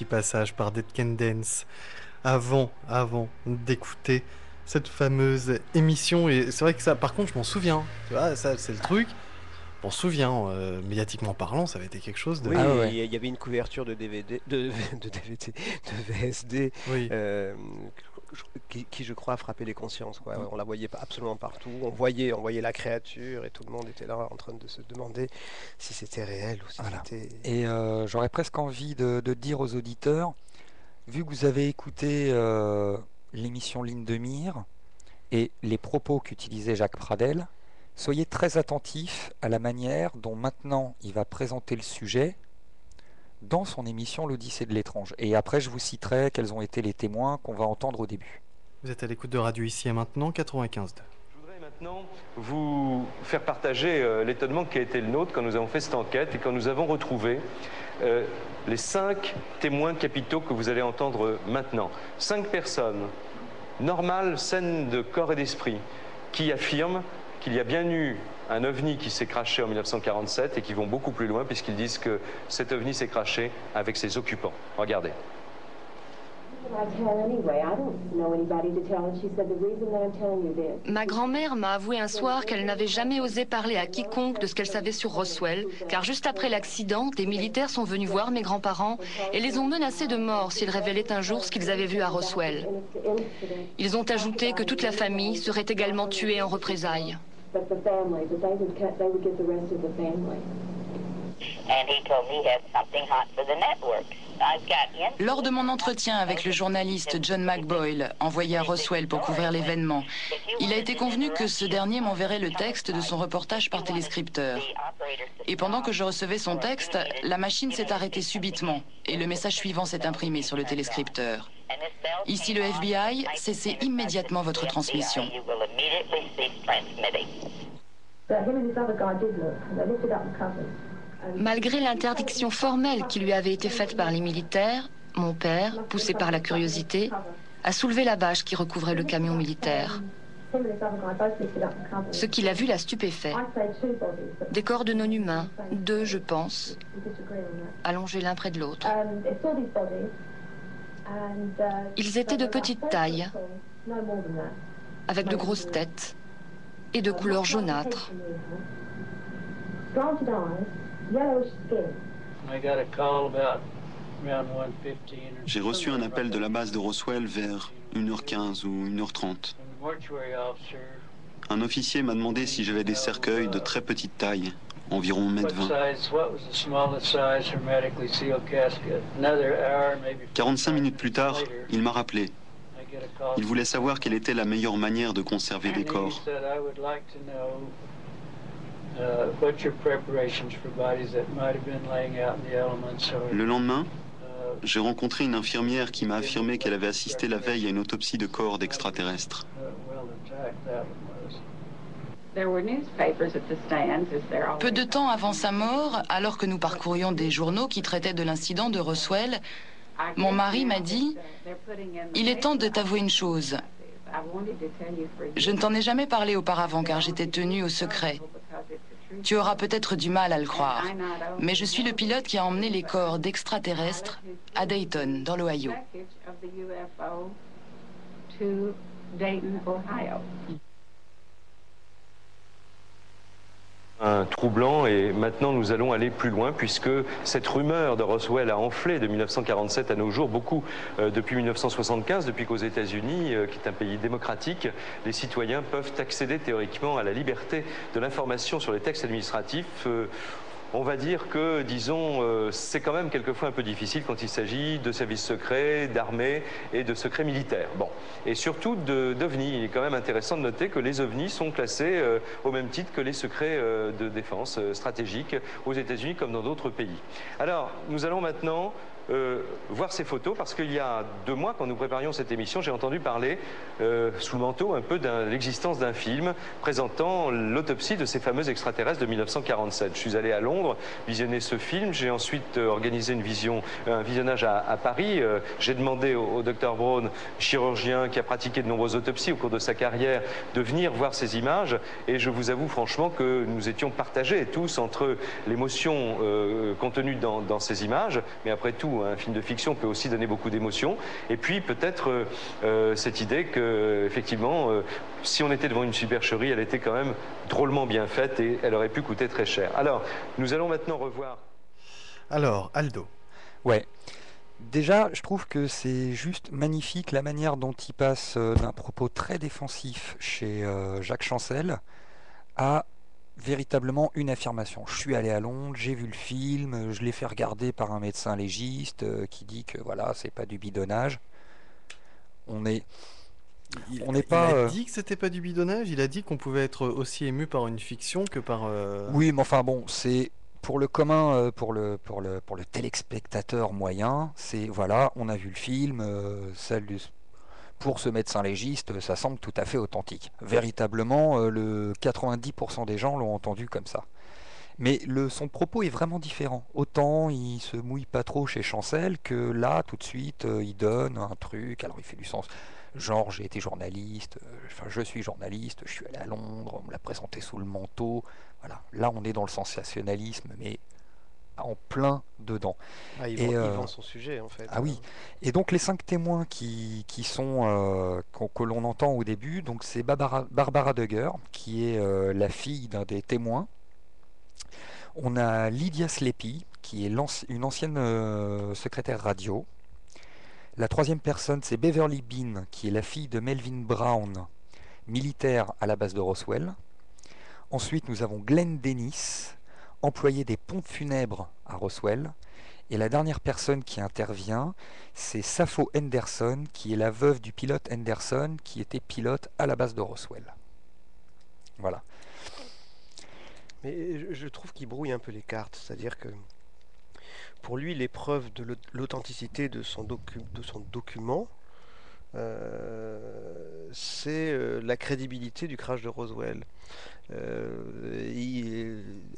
passage par Dead Can Dance avant d'écouter cette fameuse émission. Et c'est vrai que ça, par contre, je m'en souviens. Tu vois, ça, c'est le truc. Je m'en souviens, médiatiquement parlant, ça avait été quelque chose de... Oui, Ah ouais. il y avait une couverture de DVD, de DVD, de VSD, Oui. qui, je crois, a frappé les consciences, quoi. On la voyait absolument partout. On voyait la créature et tout le monde était là en train de se demander si c'était réel ou si Voilà. c'était... Et j'aurais presque envie de dire aux auditeurs, vu que vous avez écouté l'émission Ligne de mire et les propos qu'utilisait Jacques Pradel, soyez très attentifs à la manière dont maintenant il va présenter le sujet dans son émission L'Odyssée de l'étrange. Et après, je vous citerai quels ont été les témoins qu'on va entendre au début. Vous êtes à l'écoute de Radio Ici et Maintenant, 95.2. Je voudrais maintenant vous faire partager l'étonnement qui a été le nôtre quand nous avons fait cette enquête et quand nous avons retrouvé les 5 témoins capitaux que vous allez entendre maintenant. 5 personnes normales, saines de corps et d'esprit, qui affirment qu'il y a bien eu un ovni qui s'est crashé en 1947 et qui vont beaucoup plus loin puisqu'ils disent que cet ovni s'est crashé avec ses occupants. Regardez. Ma grand-mère m'a avoué un soir qu'elle n'avait jamais osé parler à quiconque de ce qu'elle savait sur Roswell, car juste après l'accident, des militaires sont venus voir mes grands-parents et les ont menacés de mort s'ils révélaient un jour ce qu'ils avaient vu à Roswell. Ils ont ajouté que toute la famille serait également tuée en représailles. Lors de mon entretien avec le journaliste John McBoyle, envoyé à Roswell pour couvrir l'événement, il a été convenu que ce dernier m'enverrait le texte de son reportage par téléscripteur. Et pendant que je recevais son texte, la machine s'est arrêtée subitement et le message suivant s'est imprimé sur le téléscripteur. Ici le FBI, cessez immédiatement votre transmission. Malgré l'interdiction formelle qui lui avait été faite par les militaires, mon père, poussé par la curiosité, a soulevé la bâche qui recouvrait le camion militaire. Ce qu'il a vu l'a stupéfait. Des corps de non-humains, 2 je pense, allongés l'un près de l'autre. Ils étaient de petite taille, avec de grosses têtes et de couleur jaunâtre. J'ai reçu un appel de la base de Roswell vers 1h15 ou 1h30. Un officier m'a demandé si j'avais des cercueils de très petite taille, environ 1m20. 45 minutes plus tard, il m'a rappelé. Il voulait savoir quelle était la meilleure manière de conserver des corps. Le lendemain, j'ai rencontré une infirmière qui m'a affirmé qu'elle avait assisté la veille à une autopsie de corps d'extraterrestres. Peu de temps avant sa mort, alors que nous parcourions des journaux qui traitaient de l'incident de Roswell, mon mari m'a dit « Il est temps de t'avouer une chose. Je ne t'en ai jamais parlé auparavant car j'étais tenue au secret. Tu auras peut-être du mal à le croire, mais je suis le pilote qui a emmené les corps d'extraterrestres à Dayton, dans l'Ohio. » Troublant, et maintenant nous allons aller plus loin puisque cette rumeur de Roswell a enflé de 1947 à nos jours beaucoup depuis 1975, depuis qu'aux États-Unis, qui est un pays démocratique, les citoyens peuvent accéder théoriquement à la liberté de l'information sur les textes administratifs. On va dire que, disons, c'est quand même quelquefois un peu difficile quand il s'agit de services secrets, d'armées et de secrets militaires. Bon, et surtout d'OVNI. Il est quand même intéressant de noter que les OVNI sont classés au même titre que les secrets de défense stratégique aux États-Unis comme dans d'autres pays. Alors, nous allons maintenant voir ces photos parce qu'il y a 2 mois, quand nous préparions cette émission, j'ai entendu parler sous le manteau un peu de l'existence d'un film présentant l'autopsie de ces fameux extraterrestres de 1947. Je suis allé à Londres visionner ce film, j'ai ensuite organisé un visionnage à Paris. J'ai demandé au Dr Brown, chirurgien qui a pratiqué de nombreuses autopsies au cours de sa carrière, de venir voir ces images, et je vous avoue franchement que nous étions partagés tous entre l'émotion contenue dans ces images, mais après tout tout. Un film de fiction peut aussi donner beaucoup d'émotions. Et puis peut-être cette idée que, effectivement, si on était devant une supercherie, elle était quand même drôlement bien faite et elle aurait pu coûter très cher. Alors, nous allons maintenant revoir. Alors, Aldo. Ouais. Déjà, je trouve que c'est juste magnifique la manière dont il passe d'un propos très défensif chez Jacques Chancel à véritablement une affirmation. Je suis allé à Londres, j'ai vu le film, je l'ai fait regarder par un médecin légiste qui dit que voilà, c'est pas du bidonnage. On n'est pas. Il a dit que c'était pas du bidonnage. Il a dit qu'on pouvait être aussi ému par une fiction que par. Oui, mais enfin bon, c'est pour le commun, pour le téléspectateur moyen. C'est voilà, on a vu le film, pour ce médecin légiste, ça semble tout à fait authentique. Véritablement, le 90% des gens l'ont entendu comme ça. Mais son propos est vraiment différent. Autant il se mouille pas trop chez Chancel que là, tout de suite, il donne un truc. Alors il fait du sens. Genre, j'ai été journaliste, je suis journaliste, je suis allé à Londres, on me l'a présenté sous le manteau. Voilà. Là, on est dans le sensationnalisme, mais en plein dedans. Il vend son sujet, en fait. Ah oui. Et donc, les 5 témoins qui sont que l'on entend au début, donc c'est Barbara Dugger, qui est la fille d'un des témoins. On a Lydia Sleepy, qui est une ancienne secrétaire radio. La troisième personne, c'est Beverly Bean, qui est la fille de Melvin Brown, militaire à la base de Roswell. Ensuite, nous avons Glenn Dennis, employé des pompes funèbres à Roswell. Et la dernière personne qui intervient, c'est Sappho Henderson, qui est la veuve du pilote Henderson, qui était pilote à la base de Roswell. Voilà. Mais je trouve qu'il brouille un peu les cartes, c'est-à-dire que pour lui, l'épreuve de l'authenticité de son document, c'est la crédibilité du crash de Roswell.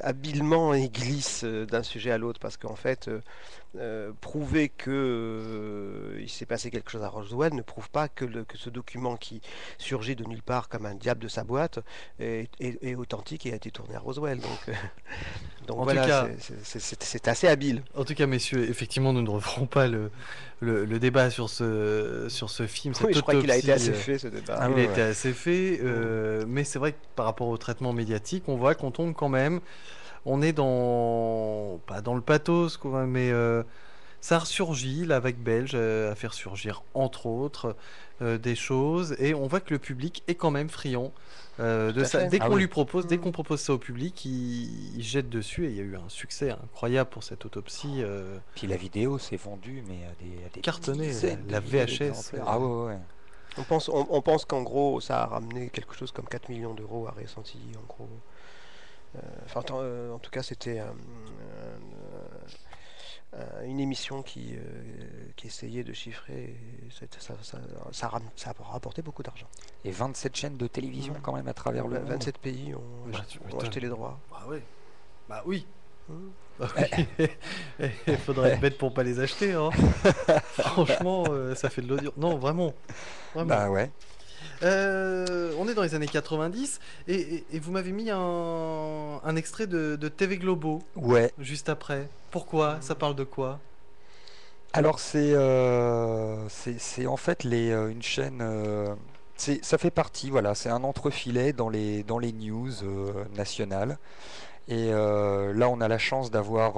Habilement, il glisse d'un sujet à l'autre parce qu'en fait, prouver que il s'est passé quelque chose à Roswell ne prouve pas que ce document qui surgit de nulle part comme un diable de sa boîte est authentique et a été tourné à Roswell. Donc voilà, c'est assez habile. En tout cas, messieurs, effectivement, nous ne referons pas le débat sur ce film. Oui, je crois qu'il a été assez fait, ce débat. Il a été assez fait, mais c'est vrai que par rapport au traitement médiatique, on voit qu'on tombe quand même, on est pas dans le pathos, quoi, mais ça ressurgit, la vague belge a fait ressurgir, entre autres, des choses, et on voit que le public est quand même friand de ça. Dès qu'on lui propose, dès qu'on propose ça au public, il jette dessus, et il y a eu un succès incroyable pour cette autopsie. Puis la vidéo s'est vendue, mais à des cartonné, la milliers VHS. d'exemplaires. Ah ouais. On pense qu'en gros, ça a ramené quelque chose comme 4 millions d'euros à Ressentilly, en gros. En tout cas, c'était une émission qui essayait de chiffrer. Ça a rapporté beaucoup d'argent. Et 27 chaînes de télévision quand même à travers le monde. 27 pays ont acheté les droits. Bah oui. Il faudrait être bête pour pas les acheter, hein. Franchement, ça fait de l'audience. Non, vraiment. Bah ouais. On est dans les années 90 et vous m'avez mis un extrait de TV Globo. Ouais. Juste après. Pourquoi? Ça parle de quoi? Alors c'est en fait une chaîne. Ça fait partie. Voilà, c'est un entrefilet dans les news nationales. Et là, on a la chance d'avoir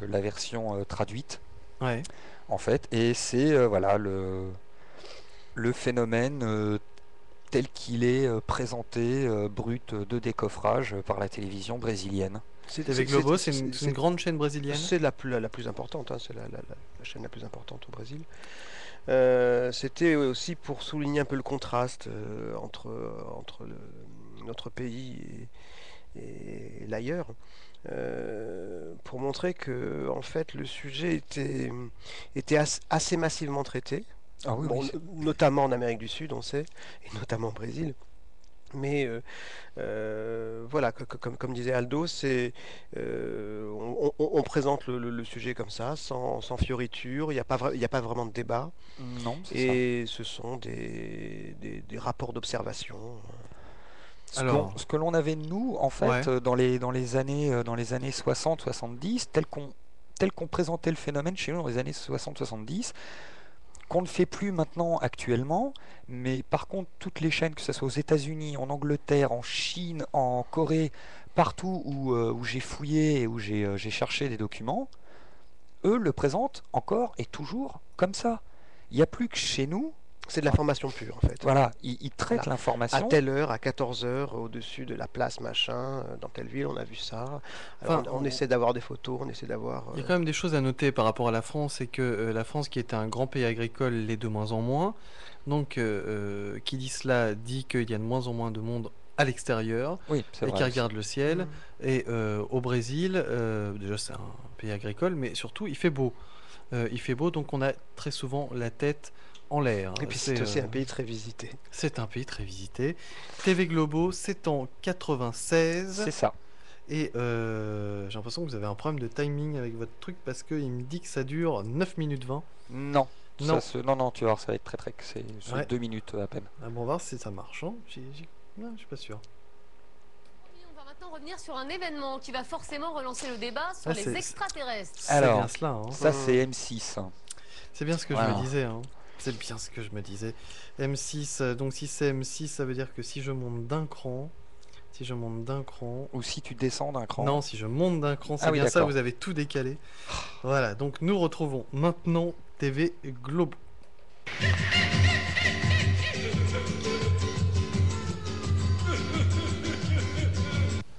la version traduite, ouais. En fait. Et c'est voilà le phénomène tel qu'il est présenté, brut de décoffrage par la télévision brésilienne. TV Globo, c'est une grande chaîne brésilienne. C'est la plus importante, hein, c'est la chaîne la plus importante au Brésil. C'était aussi pour souligner un peu le contraste entre notre pays et l'ailleurs, pour montrer que en fait le sujet était assez massivement traité. Ah oui, oui, notamment en Amérique du Sud, on sait, et notamment au Brésil. Mais voilà, comme disait Aldo, on présente le sujet comme ça, sans fioriture, il n'y a pas vraiment de débat. Non, et ça. Ce sont des rapports d'observation. Ce que l'on avait nous, en fait, dans les années 60-70, tel tel qu'on présentait le phénomène chez nous dans les années 60-70, qu'on ne fait plus maintenant actuellement, mais par contre toutes les chaînes, que ce soit aux États-Unis, en Angleterre, en Chine, en Corée, partout où j'ai fouillé et où j'ai cherché des documents, eux le présentent encore et toujours comme ça. Il n'y a plus que chez nous. C'est de l'information pure, en fait. Voilà, ils traitent Voilà. l'information. À telle heure, à 14 heures, au-dessus de la place machin, dans telle ville, on a vu ça. Alors, Enfin, on essaie d'avoir des photos, on essaie d'avoir... Il y a quand même des choses à noter par rapport à la France, c'est que la France, qui était un grand pays agricole, l'est de moins en moins. Donc, qui dit cela dit qu'il y a de moins en moins de monde à l'extérieur Oui, c'est et vrai qui aussi. regarde le ciel. Et au Brésil, déjà c'est un pays agricole, mais surtout il fait beau. Il fait beau, donc on a très souvent la tête en l'air. Et puis c'est aussi un pays très visité. C'est un pays très visité. TV Globo, c'est en 96. C'est ça. Et j'ai l'impression que vous avez un problème de timing avec votre truc parce qu'il me dit que ça dure 9 minutes 20. Non. Non. Non, tu vas voir, ça va être très c'est Ouais. 2 minutes à peine. Ah bon, on va voir si ça marche. Hein. Non, je suis pas sûr. On va maintenant revenir sur un événement qui va forcément relancer le débat sur Ah, les c'est- extraterrestres. Alors, c'est bien cela. Hein. Ça, c'est M6. C'est bien ce que je Voilà. me disais. Hein. C'est bien ce que je me disais. M6, donc si c'est M6, ça veut dire que si je monte d'un cran, Ou si tu descends d'un cran. non, si je monte d'un cran, c'est Ah oui, bien ça, d'accord. vous avez tout décalé. Voilà, donc nous retrouvons maintenant TV Globo.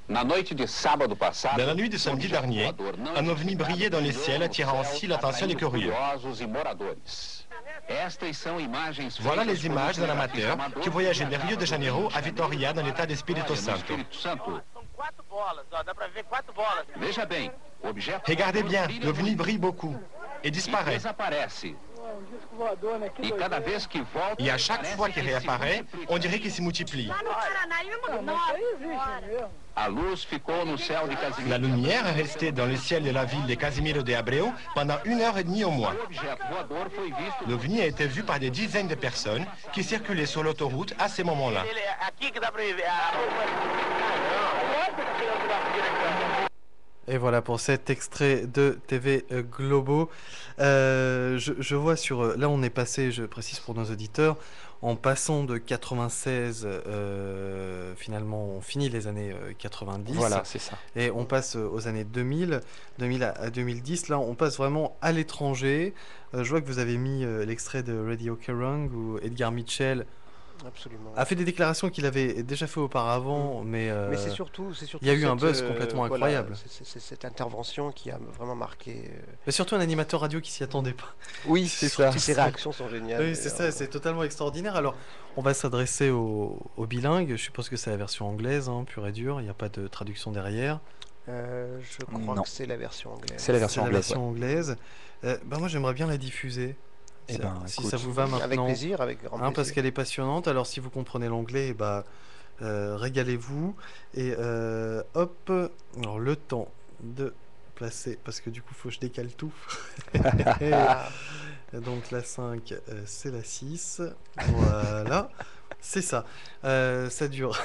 Dans la nuit de samedi dernier, un ovni brillait dans les ciels, attirant ainsi l'attention des curieux. Voilà les images d'un amateur qui voyageait de Rio de Janeiro à Vitória dans l'état d'Espírito Santo. Regardez bien, l'ovni brille beaucoup et disparaît. Et à chaque fois qu'il réapparaît, on dirait qu'il se multiplie. La lumière est restée dans le ciel de la ville de Casimiro de Abreu pendant 1h30 au moins. L'OVNI a été vu par des dizaines de personnes qui circulaient sur l'autoroute à ce moment-là. Et voilà pour cet extrait de TV Globo. Je vois sur... Là, on est passé, je précise pour nos auditeurs, en passant de 96, finalement, on finit les années 90. Voilà, c'est ça. Et on passe aux années 2000 à 2010. Là, on passe vraiment à l'étranger. Je vois que vous avez mis l'extrait de Radio Kerrang où Edgar Mitchell Absolument. a fait des déclarations qu'il avait déjà fait auparavant, mais c'est surtout il y a eu un cette, buzz complètement voilà, incroyable. c'est cette intervention qui a vraiment marqué. Mais surtout un animateur radio qui s'y attendait pas. Oui, c'est ça. Toutes ses réactions sont géniales. Oui, c'est ça, c'est totalement extraordinaire. Alors, on va s'adresser aux bilingues. Je suppose que c'est la version anglaise, hein, pure et dure. Il n'y a pas de traduction derrière. Je crois Non. que c'est la version anglaise. C'est la version C'est la anglaise. version anglaise. Moi, j'aimerais bien la diffuser. Eh ben, Si écoute, ça vous va maintenant. Avec plaisir, avec grand plaisir. Parce qu'elle est passionnante. Alors, si vous comprenez l'anglais, régalez-vous. Et hop, alors le temps de placer, parce que du coup, il faut que je décale tout. Donc, la 5, c'est la 6. Voilà. C'est ça. Ça dure.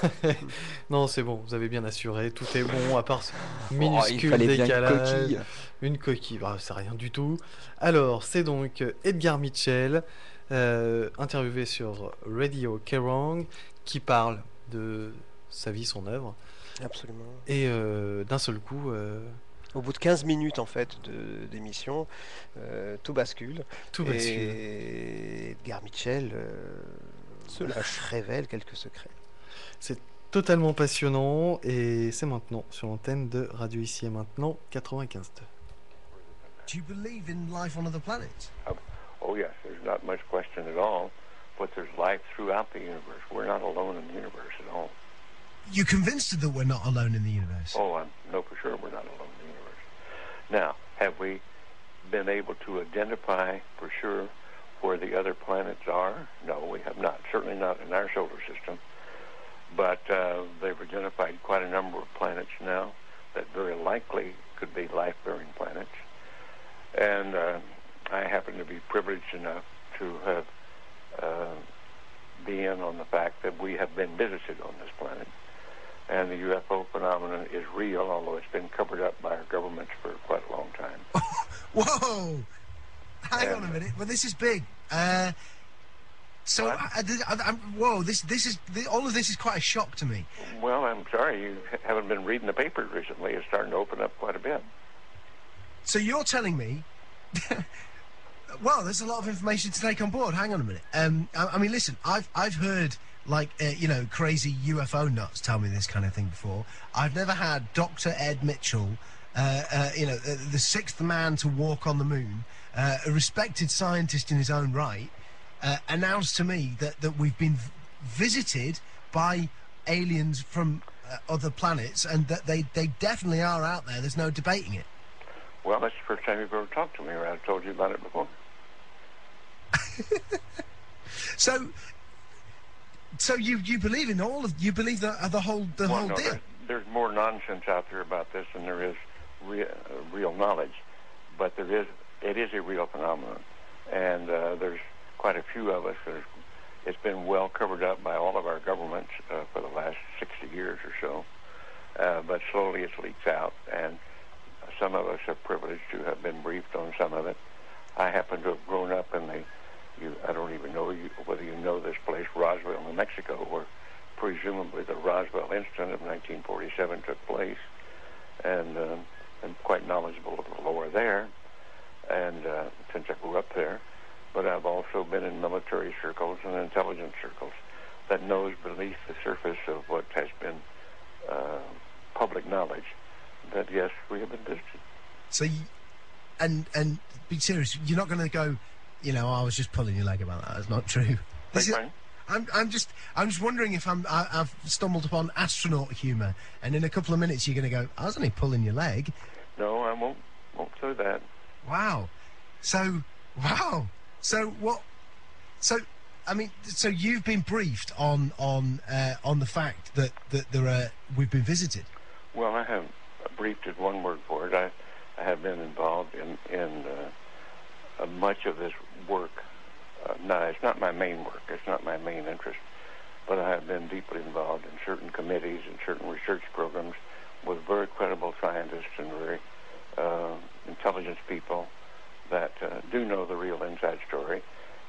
Non, c'est bon, vous avez bien assuré. Tout est bon, à part ce minuscule il fallait bien une décalage. coquille. Une coquille, c'est rien du tout. Alors, c'est donc Edgar Mitchell, interviewé sur Radio Kerrang, qui parle de sa vie, son œuvre. Absolument. Et d'un seul coup, Au bout de 15 minutes en fait d'émission, tout bascule. tout bascule. Et Edgar Mitchell se révèle quelques secrets. C'est totalement passionnant et c'est maintenant sur l'antenne de Radio Ici et Maintenant 95.2. Do you believe in life on other planets? Oh yes, there's not much question at all. But there's life throughout the universe. We're not alone in the universe at all. You're convinced that we're not alone in the universe? Oh, I know for sure we're not alone in the universe. Now, have we been able to identify for sure where the other planets are? No, we have not. Certainly not in our solar system. But they've identified quite a number of planets now that very likely could be life-bearing planets. And I happen to be privileged enough to have be in on the fact that we have been visited on this planet and the UFO phenomenon is real, although it's been covered up by our governments for quite a long time. Whoa! Hang on a minute. Well, this is big. Whoa! All of this is quite a shock to me. Well, I'm sorry you haven't been reading the papers recently. It's starting to open up quite a bit. So you're telling me? Well, there's a lot of information to take on board. Hang on a minute. I mean, listen. I've heard crazy UFO nuts tell me this kind of thing before. I've never had Dr. Ed Mitchell, the sixth man to walk on the moon, a respected scientist in his own right, announced to me that we've been visited by aliens from other planets, and that they definitely are out there. There's no debating it. Well, that's the first time you've ever talked to me, or I've told you about it before. So you believe in all of you believe the whole deal? There's more nonsense out there about this than there is real knowledge, but it is a real phenomenon, and there's quite a few of us. It's been well covered up by all of our governments for the last 60 years or so, but slowly it leaks out, and some of us are privileged to have been briefed on some of it. I happen to have grown up in I don't even know whether you know this place, Roswell, New Mexico, where presumably the Roswell incident of 1947 took place, and I'm quite knowledgeable of the lore there, and since I grew up there. But I've also been in military circles and intelligence circles that knows beneath the surface of what has been public knowledge that, yes, we have been visited. So, and be serious, you're not going to go, I was just pulling your leg about that. That's not true. I'm just wondering if I've stumbled upon astronaut humour, and in a couple of minutes you're going to go, I was only pulling your leg. No, I won't say that. Wow. So what? So you've been briefed on the fact that we've been visited. Well, I have briefed is one word for it. I have been involved in much of this work. Now, it's not my main work. It's not my main interest. But I have been deeply involved in certain committees and certain research programs with very credible scientists and very intelligence people that do know the real inside story.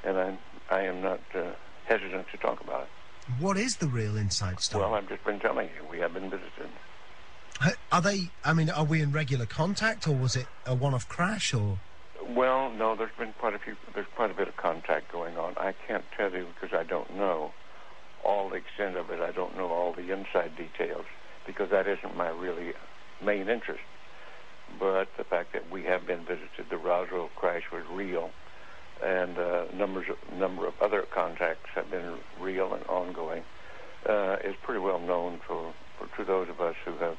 And I am not hesitant to talk about it. What is the real inside story? Well, I've just been telling you. We have been visited. Are we in regular contact, or was it a one-off crash, or? Well, no, there's quite a bit of contact going on. I can't tell you because I don't know all the extent of it. I don't know all the inside details because that isn't my really main interest. But the fact that we have been visited, the Roswell crash was real, and a number of other contacts have been real and ongoing, is pretty well known to those of us who have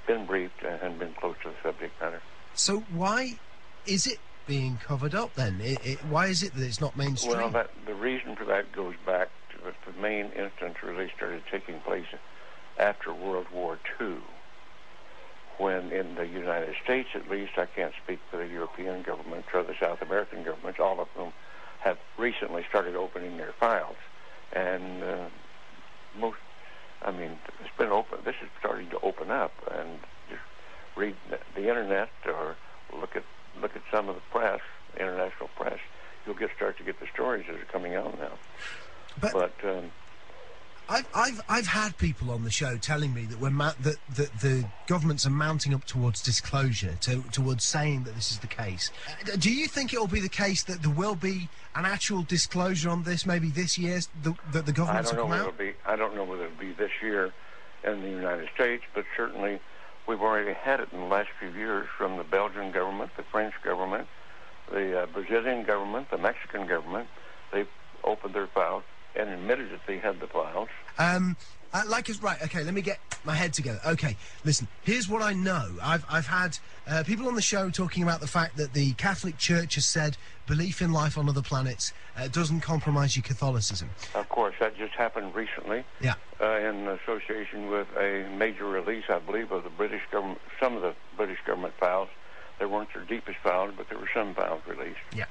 been briefed and been close to the subject matter. So why is it being covered up then? Why is it that it's not mainstream? Well, the reason for that goes back to the main instance really started taking place after World War II, when in the United States, at least, I can't speak for the European governments or the South American governments, all of whom have recently started opening their files. And it's been open. This is starting to open up, and just read the internet or look at some of the press, international press. You'll start to get the stories that are coming out now. But I've had people on the show telling me that that the governments are mounting up towards disclosure, towards saying that this is the case. Do you think it will be the case that there will be an actual disclosure on this, maybe this year, that the governments will come out? I don't know whether it'll be this year in the United States, but certainly we've already had it in the last few years from the Belgian government, the French government, the Brazilian government, the Mexican government. They've opened their files and admitted that they had the files. Right, okay, let me get my head together. Okay, listen, here's what I know. I've had people on the show talking about the fact that the Catholic Church has said belief in life on other planets doesn't compromise your Catholicism. Of course, that just happened recently. Yeah. In association with a major release, I believe, of the British government, some of the British government files They weren't their deepest files, but there were some files released. Yeah.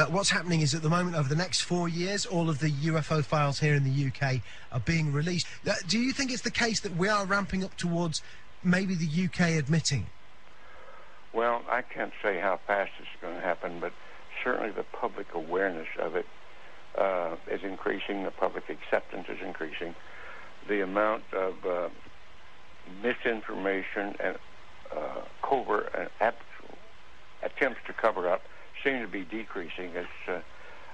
What's happening is at the moment, over the next 4 years, all of the UFO files here in the UK are being released. Do you think it's the case that we are ramping up towards maybe the UK admitting? Well, I can't say how fast it's going to happen, but certainly the public awareness of it is increasing. The public acceptance is increasing. The amount of misinformation and covert and attempts to cover up seem to be decreasing.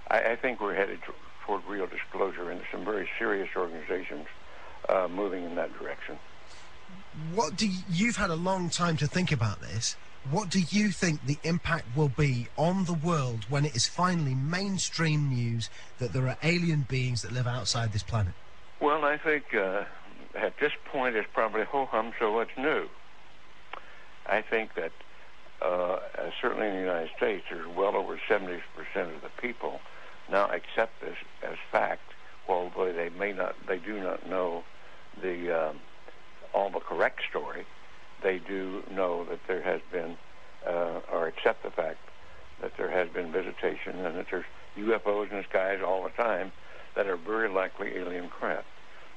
I think we're headed toward real disclosure, and some very serious organizations moving in that direction. You've had a long time to think about this. What do you think the impact will be on the world when it is finally mainstream news that there are alien beings that live outside this planet? Well, I think at this point it's probably ho-hum, so what's new? I think that certainly in the United States, there's well over 70% of the people now accept this as fact, although they do not know all the correct story. They do know that there has been, or accept the fact that there has been visitation and that there's UFOs in the skies all the time that are very likely alien craft.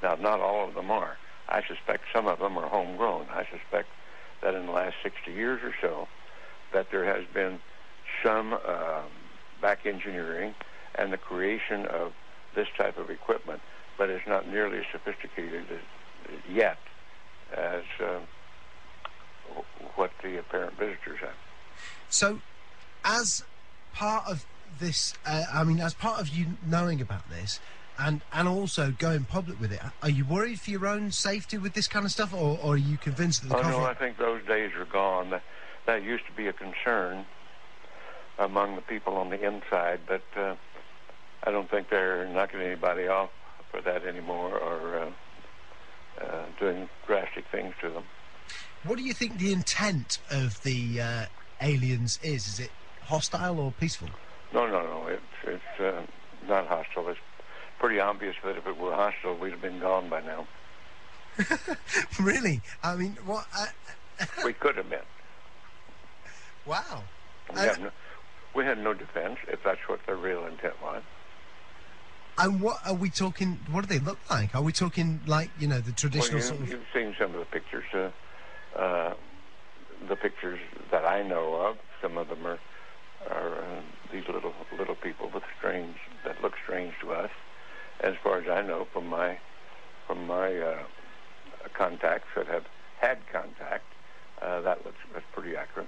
Now, not all of them are. I suspect some of them are homegrown. I suspect that in the last 60 years or so, that there has been some back engineering and the creation of this type of equipment, but it's not nearly as sophisticated yet as what the apparent visitors have. So, as part of this, as part of you knowing about this, and also going public with it, are you worried for your own safety with this kind of stuff, or are you convinced that the no, I think those days are gone. That used to be a concern among the people on the inside, but I don't think they're knocking anybody off for that anymore, or doing drastic things to them. What do you think the intent of the aliens is? Is it hostile or peaceful? No. It's not hostile. It's pretty obvious that if it were hostile, we'd have been gone by now. Really? I mean, what? We could have been. Wow. We had no defense, if that's what their real intent was. And what are we talking? What do they look like? Are we talking like, the traditional sort of? You've seen some of the pictures. The pictures that I know of, some of them are these little people that look strange to us. As far as I know, from my contacts that have had contact, that's pretty accurate.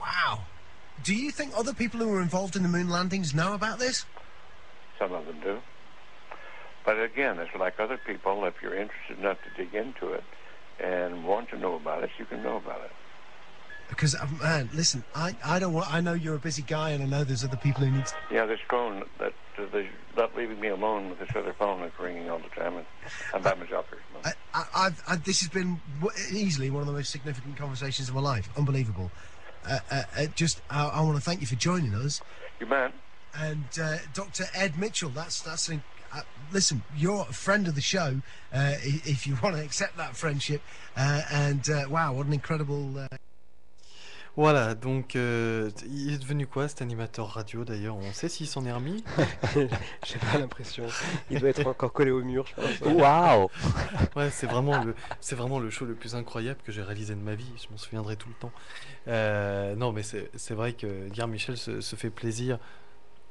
Wow. Do you think other people who were involved in the moon landings know about this? Some of them do. But again, it's like other people. If you're interested enough to dig into it and want to know about it, you can know about it. Because, man, listen, I don't want. I know you're a busy guy, and I know there's other people who need. Yeah, this phone they're not leaving me alone with this other phone that's ringing all the time, and I'm by myself here. This has been easily one of the most significant conversations of my life. Unbelievable. I want to thank you for joining us. You bet. And Dr. Ed Mitchell, listen, you're a friend of the show, if you want to accept that friendship. Wow, what an incredible... Voilà, donc il est devenu quoi cet animateur radio d'ailleurs? On sait s'il s'en est remis? J'ai pas l'impression. Il doit être encore collé au mur, je pense. Waouh! Ouais, c'est vraiment le show le plus incroyable que j'ai réalisé de ma vie. Je m'en souviendrai tout le temps. Non, mais c'est vrai que Guillaume Michel se fait plaisir.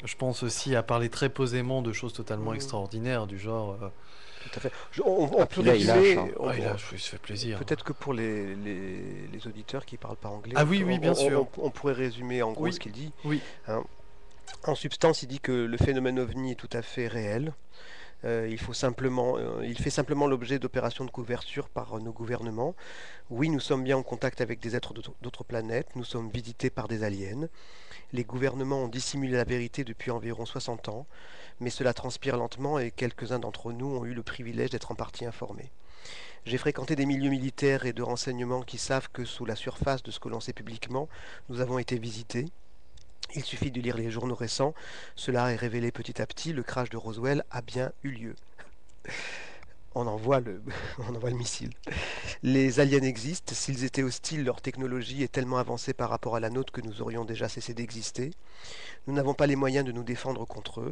Je pense aussi à parler très posément de choses totalement extraordinaires, du genre. Tout à fait. On peut il se fait plaisir. Peut-être que pour les auditeurs qui ne parlent pas anglais, bien sûr. On pourrait résumer en gros ce qu'il dit. Oui. Hein. En substance, il dit que le phénomène OVNI est tout à fait réel. Il fait simplement l'objet d'opérations de couverture par nos gouvernements. Oui, nous sommes bien en contact avec des êtres d'autres planètes. Nous sommes visités par des aliens. Les gouvernements ont dissimulé la vérité depuis environ 60 ans, mais cela transpire lentement et quelques-uns d'entre nous ont eu le privilège d'être en partie informés. J'ai fréquenté des milieux militaires et de renseignement qui savent que sous la surface de ce que l'on sait publiquement, nous avons été visités. Il suffit de lire les journaux récents, cela est révélé petit à petit, le crash de Roswell a bien eu lieu. on envoie le missile. Les aliens existent. S'ils étaient hostiles, leur technologie est tellement avancée par rapport à la nôtre que nous aurions déjà cessé d'exister. Nous n'avons pas les moyens de nous défendre contre eux.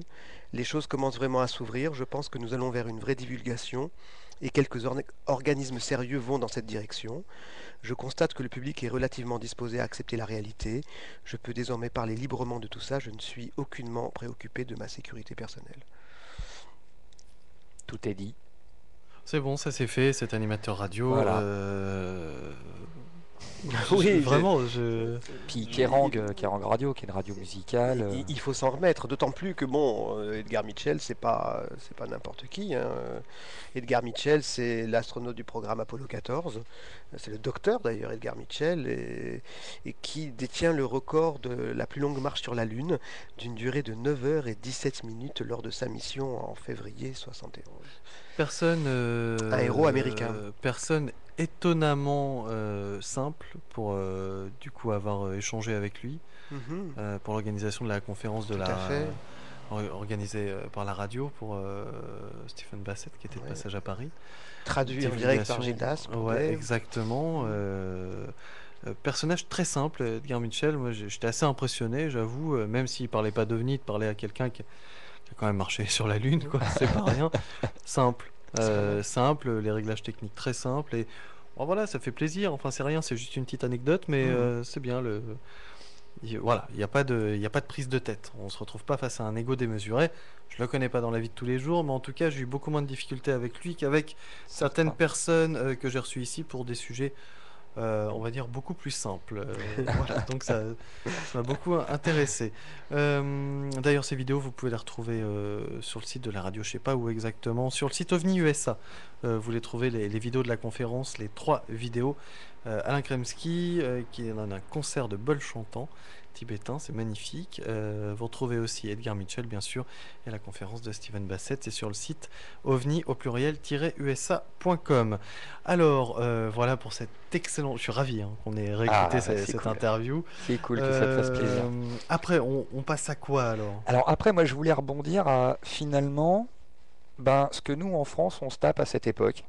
Les choses commencent vraiment à s'ouvrir. Je pense que nous allons vers une vraie divulgation et quelques organismes sérieux vont dans cette direction. Je constate que le public est relativement disposé à accepter la réalité. Je peux désormais parler librement de tout ça. Je ne suis aucunement préoccupé de ma sécurité personnelle. Tout est dit. C'est bon, ça c'est fait, cet animateur radio. Voilà. Oui, vraiment. Puis Kerrang Radio, qui est une radio musicale. Il faut s'en remettre, d'autant plus que Edgar Mitchell, c'est pas n'importe qui. Hein. Edgar Mitchell, c'est l'astronaute du programme Apollo 14. C'est le docteur d'ailleurs, Edgar Mitchell, et qui détient le record de la plus longue marche sur la Lune, d'une durée de 9h17 lors de sa mission en février 71. Un héros américain. Personne étonnamment simple pour du coup avoir échangé avec lui pour l'organisation de la conférence organisée par la radio pour Stephen Bassett qui était de passage à Paris. Traduit en direct par Gildas. Ouais, exactement. Personnage très simple, Edgar Mitchell. Moi, j'étais assez impressionné, j'avoue, même s'il parlait pas d'OVNI, de parler à quelqu'un qui a quand même marché sur la Lune, quoi. C'est pas rien. Simple. Simple, les réglages techniques très simples et voilà, ça fait plaisir. Enfin, c'est rien, c'est juste une petite anecdote, mais c'est bien. Voilà, il n'y a pas de prise de tête. On se retrouve pas face à un ego démesuré. Je le connais pas dans la vie de tous les jours, mais en tout cas, j'ai eu beaucoup moins de difficultés avec lui qu'avec certaines personnes que j'ai reçues ici pour des sujets. On va dire beaucoup plus simple. Voilà, donc ça m'a beaucoup intéressé. D'ailleurs, ces vidéos, vous pouvez les retrouver sur le site de la radio, je sais pas où exactement, sur le site OVNI USA. Vous les trouvez, les vidéos de la conférence, les 3 vidéos. Alain Kremski qui donne un concert de bol chantant tibétain, c'est magnifique. Vous retrouvez aussi Edgar Mitchell, bien sûr, et la conférence de Stephen Bassett, c'est sur le site ovni au pluriel-usa.com. Alors, voilà pour cet excellent... Je suis ravi qu'on ait réécouté cette cool. interview. C'est cool que ça te fasse plaisir. Après, on passe à quoi alors? Alors après, moi, je voulais rebondir à, finalement, ce que nous, en France, on se tape à cette époque.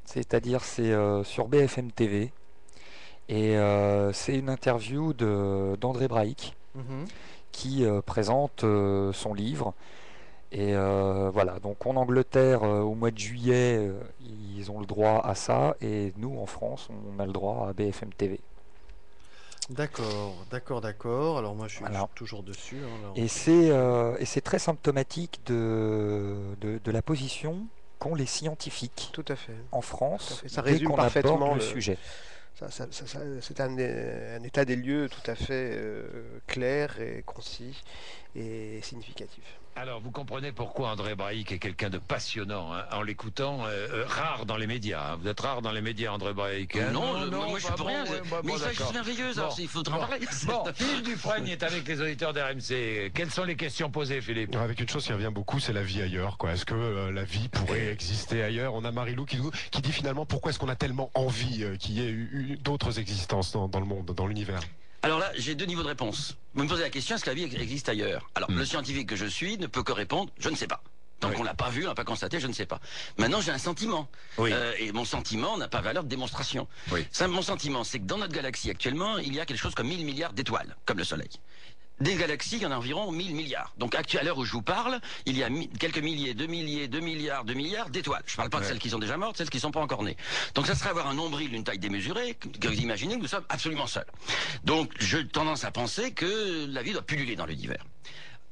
C'est-à-dire, c'est sur BFM TV. Et c'est une interview d'André Braic qui présente son livre. Et voilà, donc en Angleterre, au mois de juillet, ils ont le droit à ça. Et nous, en France, on a le droit à BFM TV. D'accord. Alors moi, je suis toujours dessus. Hein, et c'est très symptomatique de la position qu'ont les scientifiques. Tout à fait. En France, ça dès résume qu'on parfaitement aborde le sujet. C'est un état des lieux tout à fait clair et concis et significatif. Alors, vous comprenez pourquoi André Braic est quelqu'un de passionnant, hein, en l'écoutant, rare dans les médias. Hein. Vous êtes rare dans les médias, André Braic. Hein. Non, moi je suis pour rien. Mais il fait juste merveilleuse, alors il faudra en parler. Bon, Philippe Dufresne est avec les auditeurs d'RMC. Quelles sont les questions posées, Philippe? Avec une chose qui revient beaucoup, c'est la vie ailleurs. Est-ce que la vie pourrait exister ailleurs? On a Marie-Lou qui dit finalement pourquoi est-ce qu'on a tellement envie qu'il y ait eu d'autres existences dans le monde, dans l'univers? Alors là, j'ai 2 niveaux de réponse. Vous me posez la question, est-ce que la vie existe ailleurs? Alors, le scientifique que je suis ne peut que répondre, je ne sais pas. Tant qu'on l'a pas vu, on l'a pas constaté, je ne sais pas. Maintenant, j'ai un sentiment. Et mon sentiment n'a pas valeur de démonstration. Mon sentiment, c'est que dans notre galaxie actuellement, il y a quelque chose comme 1000 milliards d'étoiles, comme le Soleil. Des galaxies, il y en a environ 1000 milliards. Donc à l'heure où je vous parle, il y a quelques milliers, 2 milliards d'étoiles. Je ne parle pas de celles qui sont déjà mortes, celles qui ne sont pas encore nées. Donc ça serait avoir un nombril d'une taille démesurée, que vous imaginez que nous sommes absolument seuls. Donc j'ai tendance à penser que la vie doit pulluler dans l'univers.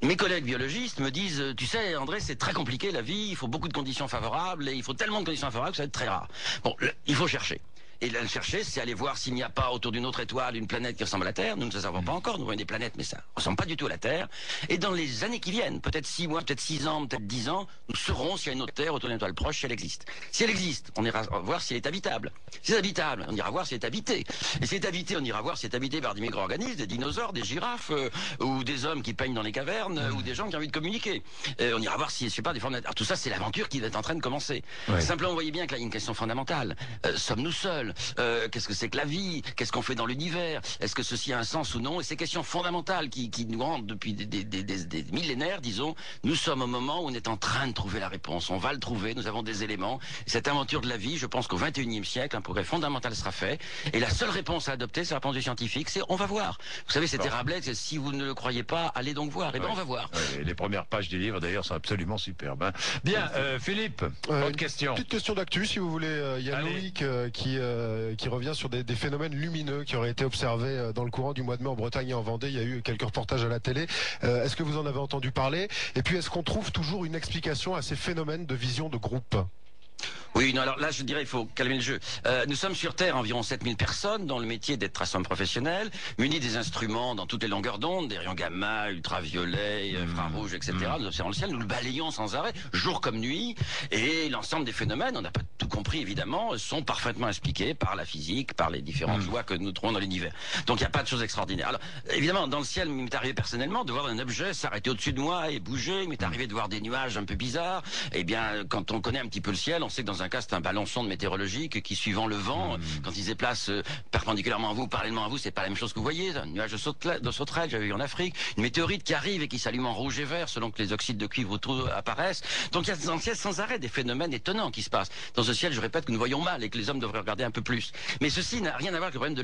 Mes collègues biologistes me disent, tu sais André, c'est très compliqué la vie, il faut beaucoup de conditions favorables, et il faut tellement de conditions favorables que ça va être très rare. Bon, il faut chercher. Et là, le chercher, c'est aller voir s'il n'y a pas autour d'une autre étoile une planète qui ressemble à la Terre. Nous ne le savons pas encore, nous voyons des planètes, mais ça ne ressemble pas du tout à la Terre. Et dans les années qui viennent, peut-être 6 mois, peut-être 6 ans, peut-être 10 ans, nous saurons s'il y a une autre Terre autour d'une étoile proche, si elle existe. Si elle existe, on ira voir si elle est habitable. Si c'est habitable, on ira voir si elle est habitée. Et si elle est habitée, on ira voir si elle est habitée par des micro-organismes, des dinosaures, des girafes, ou des hommes qui peignent dans les cavernes, ou des gens qui ont envie de communiquer. On ira voir si, je sais pas, des formes... Alors tout ça, c'est l'aventure qui est en train de commencer. Simplement, vous voyez bien que là, il y a une question fondamentale. Sommes-nous seuls? Qu'est-ce que c'est que la vie? Qu'est-ce qu'on fait dans l'univers? Est-ce que ceci a un sens ou non? Et ces questions fondamentales qui nous rendent depuis des millénaires, disons, nous sommes au moment où on est en train de trouver la réponse. On va le trouver, nous avons des éléments. Cette aventure de la vie, je pense qu'au XXIe siècle, un progrès fondamental sera fait. Et la seule réponse à adopter, c'est la réponse du scientifique, c'est on va voir. Vous savez, c'était Rabelais, c'est si vous ne le croyez pas, allez donc voir. Et ben on va voir. Les premières pages du livre, d'ailleurs, sont absolument superbes. Hein. Bien, Philippe, autre question. Petite question d'actu, si vous voulez. Il y a Loïc qui revient sur des phénomènes lumineux qui auraient été observés dans le courant du mois de mai en Bretagne et en Vendée. Il y a eu quelques reportages à la télé. Est-ce que vous en avez entendu parler? Et puis, est-ce qu'on trouve toujours une explication à ces phénomènes de vision de groupe? Oui, non, alors là, je dirais, il faut calmer le jeu. Nous sommes sur Terre environ 7000 personnes dans le métier d'être astronome professionnel, munis des instruments dans toutes les longueurs d'onde, des rayons gamma, ultraviolets, infrarouges, etc. Nous observons le ciel, nous le balayons sans arrêt, jour comme nuit, et l'ensemble des phénomènes, on n'a pas tout compris évidemment, sont parfaitement expliqués par la physique, par les différentes lois que nous trouvons dans l'univers. Donc il n'y a pas de choses extraordinaires. Alors, évidemment, dans le ciel, il m'est arrivé personnellement de voir un objet s'arrêter au-dessus de moi et bouger, il m'est arrivé de voir des nuages un peu bizarres. Eh bien, quand on connaît un petit peu le ciel, on sait que dans un cas, c'est un ballon sonde météorologique qui, suivant le vent, quand il se déplace perpendiculairement à vous, parallèlement à vous, c'est pas la même chose que vous voyez. Un nuage de sauterelle, j'avais vu en Afrique, une météorite qui arrive et qui s'allume en rouge et vert selon que les oxydes de cuivre autour apparaissent. Donc il y a dans le ciel sans arrêt des phénomènes étonnants qui se passent. Dans ce ciel, je répète que nous voyons mal et que les hommes devraient regarder un peu plus. Mais ceci n'a rien à voir avec le problème de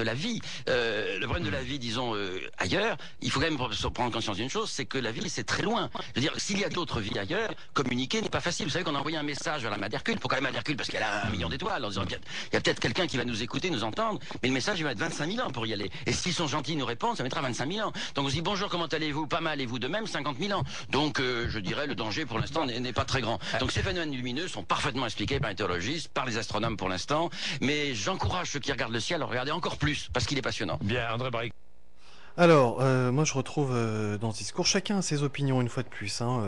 la vie. Le problème de la vie, disons, ailleurs, il faut quand même prendre conscience d'une chose, c'est que la vie, c'est très loin. Je veux dire, s'il y a d'autres vies ailleurs, communiquer n'est pas facile. Vous savez qu'on a envoyé un message vers la Mère d'Hercule, pour quand même Hercule parce qu'elle a 1 million d'étoiles, en disant il y a peut-être quelqu'un qui va nous écouter, nous entendre, mais le message il va mettre 25 000 ans pour y aller. Et s'ils sont gentils, ils nous répondent, ça mettra 25 000 ans. Donc on se dit bonjour, comment allez-vous? Pas mal, et vous de même, 50 000 ans. Donc je dirais le danger pour l'instant n'est pas très grand. Donc ces phénomènes lumineux sont parfaitement expliqués par les météorologistes, par les astronomes pour l'instant, mais j'encourage ceux qui regardent le ciel à regarder encore plus parce qu'il est passionnant. Bien, André Braic. Alors, moi je retrouve dans ce discours, chacun a ses opinions une fois de plus. Hein,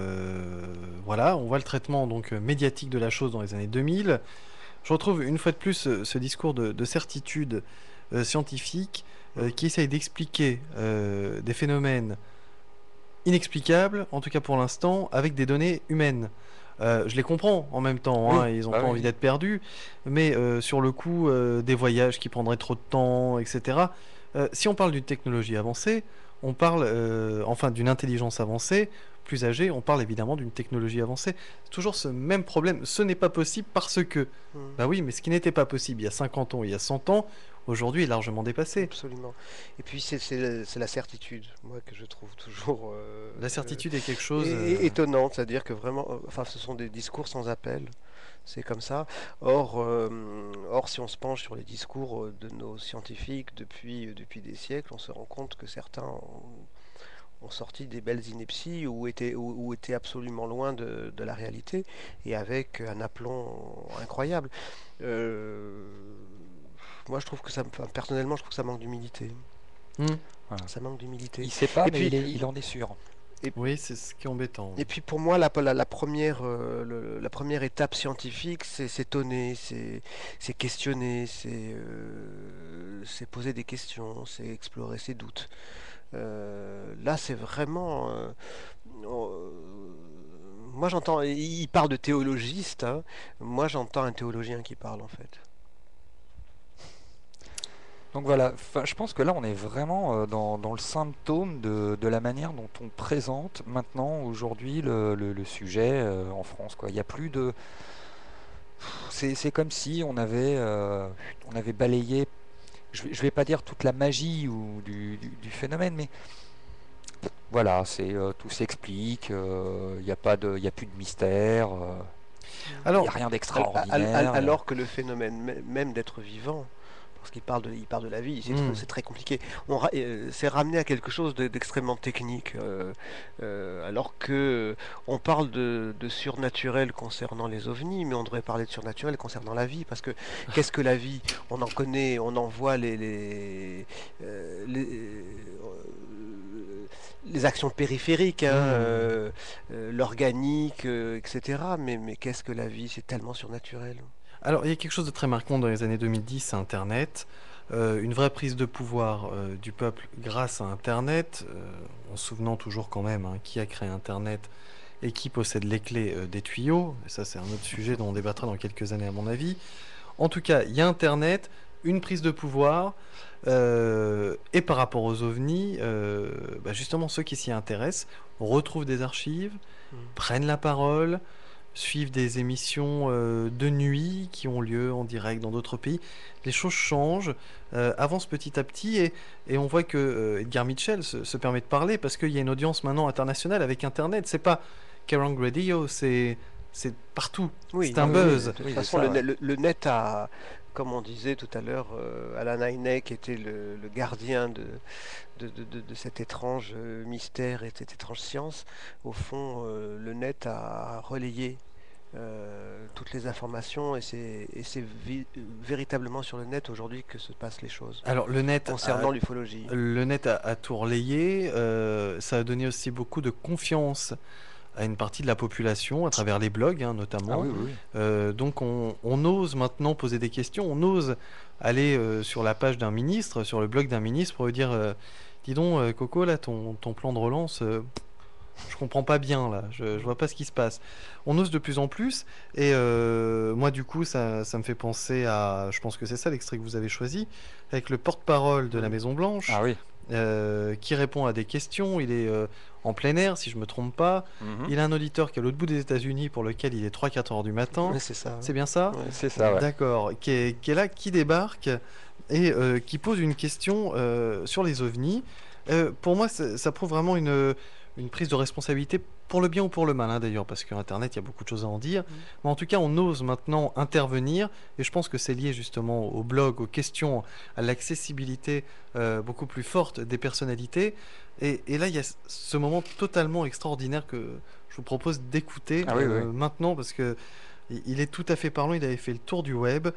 voilà, on voit le traitement donc médiatique de la chose dans les années 2000. Je retrouve une fois de plus ce discours de certitude scientifique qui essaye d'expliquer des phénomènes inexplicables, en tout cas pour l'instant, avec des données humaines. Je les comprends en même temps, hein, ils n'ont pas envie d'être perdus, mais sur le coup, des voyages qui prendraient trop de temps, etc. Si on parle d'une technologie avancée, on parle enfin d'une intelligence avancée, plus âgée, on parle évidemment d'une technologie avancée. C'est toujours ce même problème. Ce n'est pas possible parce que... Bah oui, mais ce qui n'était pas possible il y a 50 ans, il y a 100 ans, aujourd'hui est largement dépassé. Absolument. Et puis c'est la certitude, moi, que je trouve toujours... la certitude est quelque chose... étonnante, c'est-à-dire que vraiment... Enfin, ce sont des discours sans appel. C'est comme ça. Or, si on se penche sur les discours de nos scientifiques depuis des siècles, on se rend compte que certains ont sorti des belles inepties ou étaient absolument loin de la réalité et avec un aplomb incroyable. Moi, je trouve que personnellement, je trouve que ça manque d'humilité. Voilà. Ça manque d'humilité. Il sait pas, et mais puis, il en est sûr. Oui, c'est ce qui est embêtant. Et puis pour moi, la première étape scientifique, c'est s'étonner, c'est questionner, c'est poser des questions, c'est explorer ses doutes. Là, c'est vraiment... moi, j'entends... Il parle de théologiste, hein. Moi, j'entends un théologien qui parle, en fait. Donc voilà, je pense que là on est vraiment dans le symptôme de la manière dont on présente maintenant aujourd'hui le sujet en France, quoi. Il n'y a plus de... C'est comme si on avait balayé, je vais pas dire toute la magie du phénomène, mais voilà, tout s'explique, il n'y a plus de mystère, il n'y a rien d'extraordinaire. Alors que le phénomène même d'être vivant, parce qu'il parle de la vie, c'est très compliqué. C'est ramené à quelque chose d'extrêmement technique, alors que on parle de surnaturel concernant les ovnis, mais on devrait parler de surnaturel concernant la vie, parce que qu'est-ce que la vie? On en connaît, on en voit les actions périphériques, hein, l'organique, etc. Mais qu'est-ce que la vie? C'est tellement surnaturel. Alors, il y a quelque chose de très marquant dans les années 2010, c'est Internet. Une vraie prise de pouvoir du peuple grâce à Internet, en se souvenant toujours quand même qui a créé Internet et qui possède les clés des tuyaux. Et ça, c'est un autre sujet dont on débattra dans quelques années à mon avis. En tout cas, il y a Internet, une prise de pouvoir, et par rapport aux ovnis, justement, ceux qui s'y intéressent retrouvent des archives, prennent la parole, suivent des émissions de nuit qui ont lieu en direct dans d'autres pays. Les choses changent, avancent petit à petit, et on voit que Edgar Mitchell se permet de parler parce qu'il y a une audience maintenant internationale avec Internet. C'est pas Kerrang Radio, c'est partout. C'est un buzz. De toute façon, le net a, comme on disait tout à l'heure, Alan Hynek était le gardien de cet étrange mystère et de cette étrange science. Au fond, le net a relayé toutes les informations, et c'est véritablement sur le net aujourd'hui que se passent les choses. Alors le net concernant l'ufologie. Le net a tout relayé. Ça a donné aussi beaucoup de confiance à une partie de la population à travers les blogs, notamment. Donc on ose maintenant poser des questions, on ose aller sur la page d'un ministre, sur le blog d'un ministre, pour lui dire dis donc Coco, là ton plan de relance, je comprends pas bien, là, je vois pas ce qui se passe. On ose de plus en plus, et moi du coup ça me fait penser à, je pense que c'est ça l'extrait que vous avez choisi, avec le porte-parole de la Maison Blanche. Qui répond à des questions. Il est en plein air, si je me trompe pas. Il a un auditeur qui est à l'autre bout des États-Unis, pour lequel il est 3-4 heures du matin. Ouais, c'est ça. C'est bien ça? C'est ça, ouais. D'accord. Qui est là, qui débarque et qui pose une question sur les ovnis. Pour moi, ça prouve vraiment une prise de responsabilité, pour le bien ou pour le mal, d'ailleurs, parce qu'Internet, il y a beaucoup de choses à en dire. Mais en tout cas, on ose maintenant intervenir, et je pense que c'est lié justement au blog, aux questions, à l'accessibilité beaucoup plus forte des personnalités. Et là, il y a ce moment totalement extraordinaire que je vous propose d'écouter maintenant, parce que il est tout à fait parlant. Il avait fait le tour du web.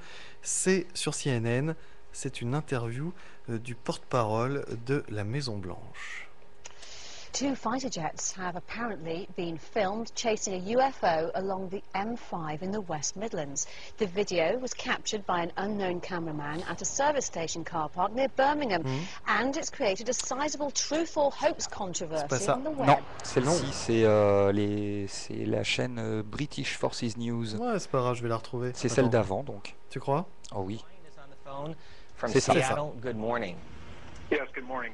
C'est sur CNN. C'est une interview du porte-parole de la Maison Blanche. 2 fighter jets have apparently been filmed chasing a UFO along the M5 in the West Midlands. The video was captured by an unknown cameraman at a service station car park near Birmingham, and it's created a sizable truth or hoax controversy on the web. Non, celle-ci, c'est la chaîne British Forces News. Ouais, c'est pas grave, je vais la retrouver. C'est celle d'avant, donc. Tu crois? Oh oui. C'est Seattle. Good morning. Yes, good morning.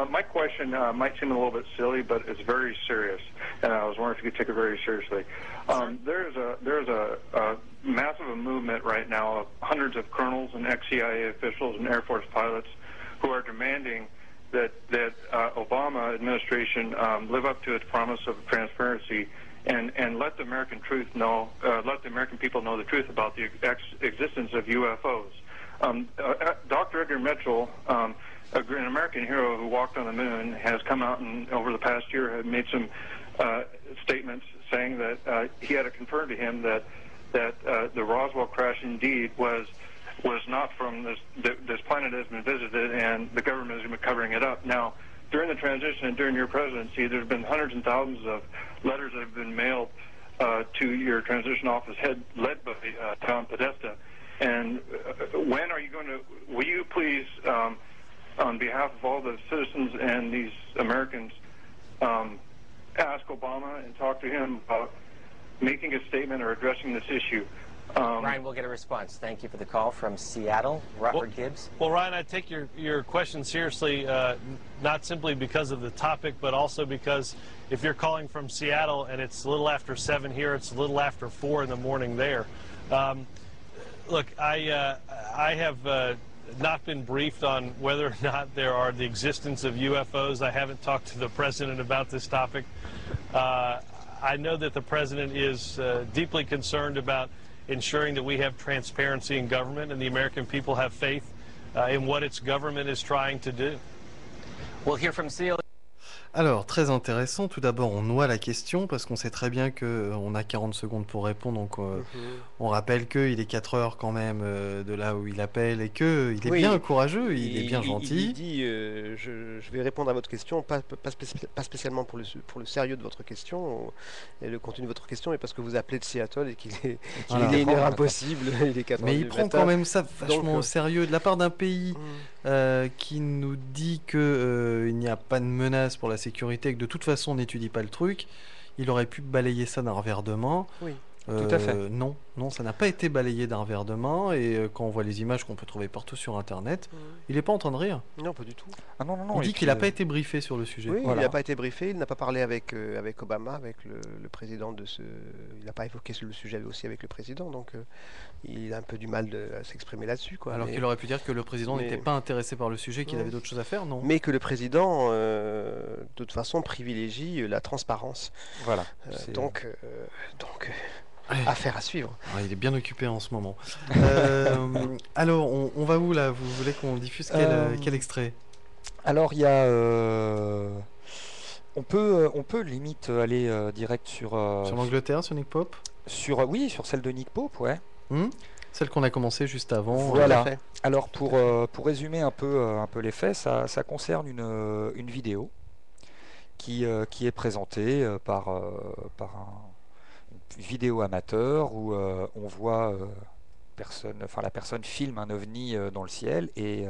My question might seem a little bit silly, but it's very serious, and I was wondering if you could take it very seriously. There's a massive movement right now of hundreds of colonels and ex-CIA officials and Air Force pilots who are demanding that Obama administration live up to its promise of transparency and let the American truth know, let the American people know the truth about the existence of UFOs. Dr. Edgar Mitchell, an American hero who walked on the moon, has come out and over the past year had made some statements saying that he had it confirmed to him that the Roswell crash indeed was not from this planet has been visited, and the government has been covering it up. Now, during the transition and during your presidency, there's been hundreds and thousands of letters that have been mailed to your transition office led by Tom Podesta. And when are you going to, will you please, on behalf of all the citizens and these Americans, ask Obama and talk to him about making a statement or addressing this issue? Ryan, we'll get a response. Thank you for the call from Seattle. Robert Gibbs. Well, Ryan, I take your question seriously, not simply because of the topic, but also because if you're calling from Seattle and it's a little after 7 here, it's a little after 4 in the morning there. Look, I have not been briefed on whether or not there are the existence of UFOs. I haven't talked to the president about this topic. I know that the president is deeply concerned about ensuring that we have transparency in government and the American people have faith in what its government is trying to do. We'll hear from Seal. Alors, très intéressant. Tout d'abord, on noie la question parce qu'on sait très bien qu'on a 40 secondes pour répondre. Donc, on rappelle qu'il est 4 heures quand même de là où il appelle et qu'il est bien courageux, il est bien gentil. Il dit je vais répondre à votre question, pas spécialement pour le sérieux de votre question et le contenu de votre question, mais parce que vous appelez de Seattle et qu'il est une heure impossible. Il est 4 heures mais il du prend matin. Quand même ça vachement au sérieux de la part d'un pays qui nous dit qu'il n'y a pas de menace pour la sécurité et que de toute façon on n'étudie pas le truc. Il aurait pu balayer ça d'un revers de main. Oui, tout à fait. Non, Non, ça n'a pas été balayé d'un revers de main, et quand on voit les images qu'on peut trouver partout sur Internet, il n'est pas en train de rire. Non, pas du tout. Ah non, Il dit qu'il n'a pas été briefé sur le sujet. Oui, il n'a pas été briefé, il n'a pas parlé avec Obama, avec le président de ce... Il n'a pas évoqué le sujet aussi avec le président, donc il a un peu du mal à s'exprimer là-dessus. Alors qu'il aurait pu dire que le président n'était pas intéressé par le sujet, qu'il avait d'autres choses à faire, non? Mais que le président, de toute façon, privilégie la transparence. Voilà. Donc affaire à suivre. Il est bien occupé en ce moment. Alors, on va où là? Vous voulez qu'on diffuse quel extrait? Alors, il y a... on peut limite aller direct sur... sur l'Angleterre, sur Nick Pope? Oui, sur celle de Nick Pope, ouais. Celle qu'on a commencé juste avant. Voilà. Alors, pour résumer un peu les faits, ça concerne une vidéo qui est présentée par un vidéo amateur où on voit la personne filme un ovni dans le ciel et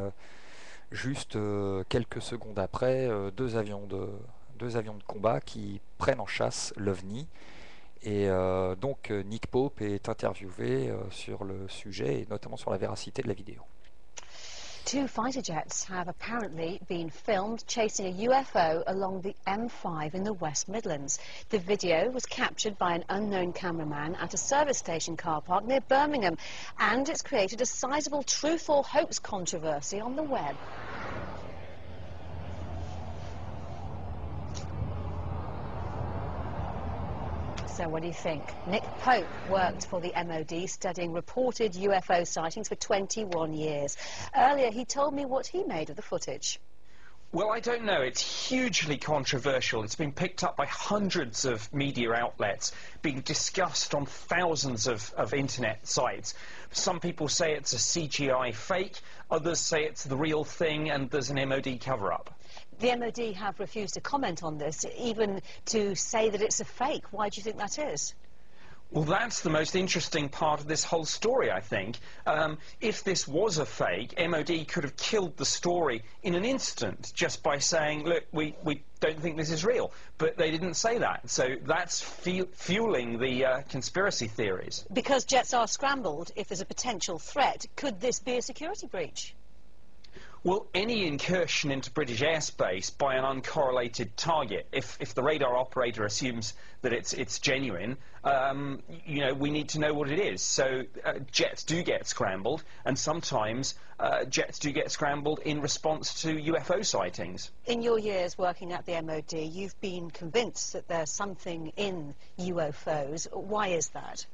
juste quelques secondes après deux avions de combat qui prennent en chasse l'ovni et donc Nick Pope est interviewé sur le sujet et notamment sur la véracité de la vidéo. 2 fighter jets have apparently been filmed chasing a UFO along the M5 in the West Midlands. The video was captured by an unknown cameraman at a service station car park near Birmingham, and it's created a sizable truth or hoax controversy on the web. So what do you think? Nick Pope worked for the MOD studying reported UFO sightings for 21 years. Earlier he told me what he made of the footage. Well, I don't know. It's hugely controversial. It's been picked up by hundreds of media outlets, being discussed on thousands of internet sites. Some people say it's a CGI fake, others say it's the real thing and there's an MOD cover-up. The MOD have refused to comment on this, even to say that it's a fake. Why do you think that is? Well, that's the most interesting part of this whole story, I think. If this was a fake, MOD could have killed the story in an instant just by saying, look, we don't think this is real. But they didn't say that. So that's fueling the conspiracy theories. Because jets are scrambled, if there's a potential threat, could this be a security breach? Well, any incursion into British airspace by an uncorrelated target, if the radar operator assumes that it's genuine, you know, we need to know what it is. So jets do get scrambled, and sometimes jets do get scrambled in response to UFO sightings. In your years working at the MOD, you've been convinced that there's something in UFOs. Why is that?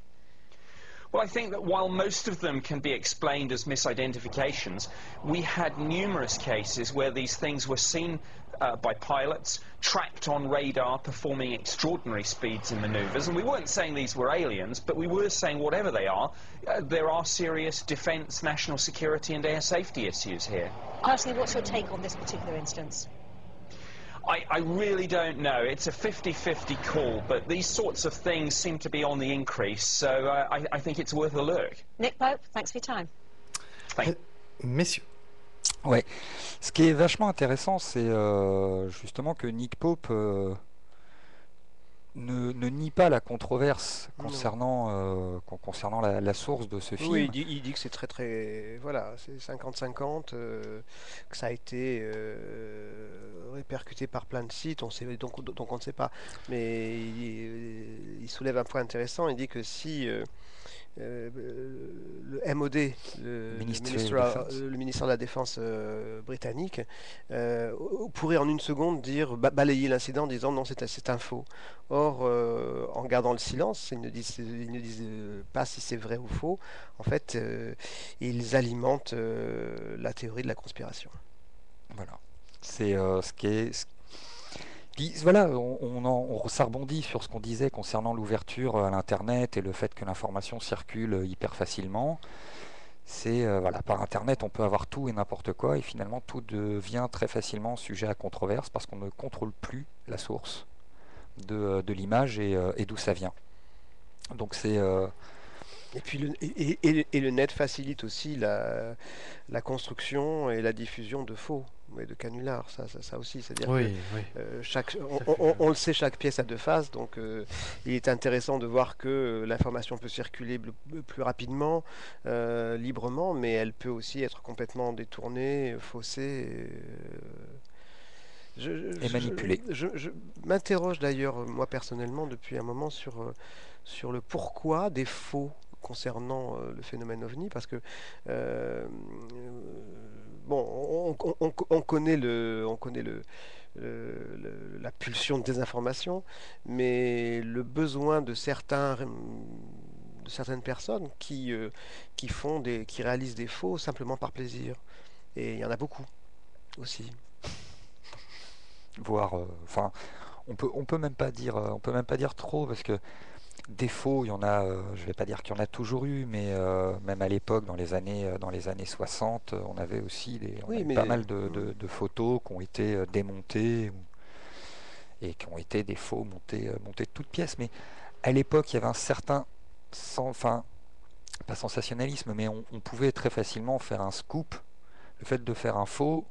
Well, I think that while most of them can be explained as misidentifications, we had numerous cases where these things were seen by pilots, tracked on radar, performing extraordinary speeds and manoeuvres. And we weren't saying these were aliens, but we were saying whatever they are, there are serious defence, national security and air safety issues here. Honestly, what's your take on this particular instance? I really don't know. It's a 50-50 call, but these sorts of things seem to be on the increase, so I think it's worth a look. Nick Pope, thanks for your time. Messieurs. Ouais. Ce qui est vachement intéressant, c'est justement que Nick Pope ne nie pas la controverse concernant la source de ce film. Oui, il dit que c'est très voilà, c'est 50-50, que ça a été répercuté par plein de sites, on sait, donc on ne sait pas. Mais il soulève un point intéressant, il dit que si le MOD, le ministère de la Défense britannique, pourrait en une seconde balayer l'incident en disant non, c'est un faux. Or, en gardant le silence, ils ne disent pas si c'est vrai ou faux. En fait, ils alimentent la théorie de la conspiration. Voilà. C'est ce qui est... Voilà, ça rebondit sur ce qu'on disait concernant l'ouverture à l'Internet et le fait que l'information circule hyper facilement. C'est, voilà, par Internet, on peut avoir tout et n'importe quoi, et finalement, tout devient très facilement sujet à controverse parce qu'on ne contrôle plus la source de l'image et d'où ça vient. Donc c'est... Et puis le net facilite aussi la construction et la diffusion de faux. de canulars, ça aussi, c'est-à-dire Oui, que on le sait, chaque pièce a deux faces, donc il est intéressant de voir que l'information peut circuler plus rapidement, librement, mais elle peut aussi être complètement détournée, faussée. Et manipulée. Je m'interroge d'ailleurs, moi personnellement, depuis un moment sur le pourquoi des faux concernant le phénomène OVNI, parce que bon, on connaît la pulsion de désinformation, mais le besoin de certaines personnes qui réalisent des faux simplement par plaisir, et il y en a beaucoup aussi. Voire, enfin, on peut même pas dire trop, parce que des faux, il y en a, je vais pas dire qu'il y en a toujours eu, mais même à l'époque, dans les années 60, on avait aussi pas mal de photos qui ont été démontées et qui ont été des faux montés de toutes pièces. Mais à l'époque, il y avait un certain, enfin, pas sensationnalisme, mais on pouvait très facilement faire un scoop. Le fait de faire un faux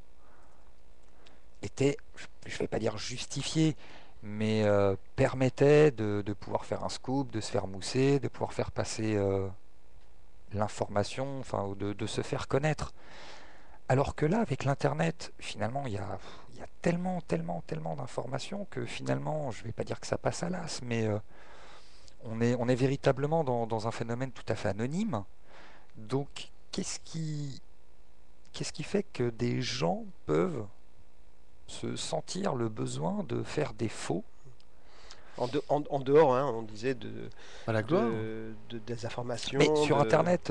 était, je vais pas dire justifié, mais permettait de pouvoir faire un scoop, de se faire mousser, de pouvoir faire passer l'information, enfin, de se faire connaître. Alors que là, avec l'internet, finalement, il y a tellement d'informations que finalement, je vais pas dire que ça passe à l'as, mais on est véritablement dans un phénomène tout à fait anonyme. Donc, qu'est-ce qui fait que des gens peuvent se sentir le besoin de faire des faux en dehors, hein, on disait de désinformation. Mais sur Internet...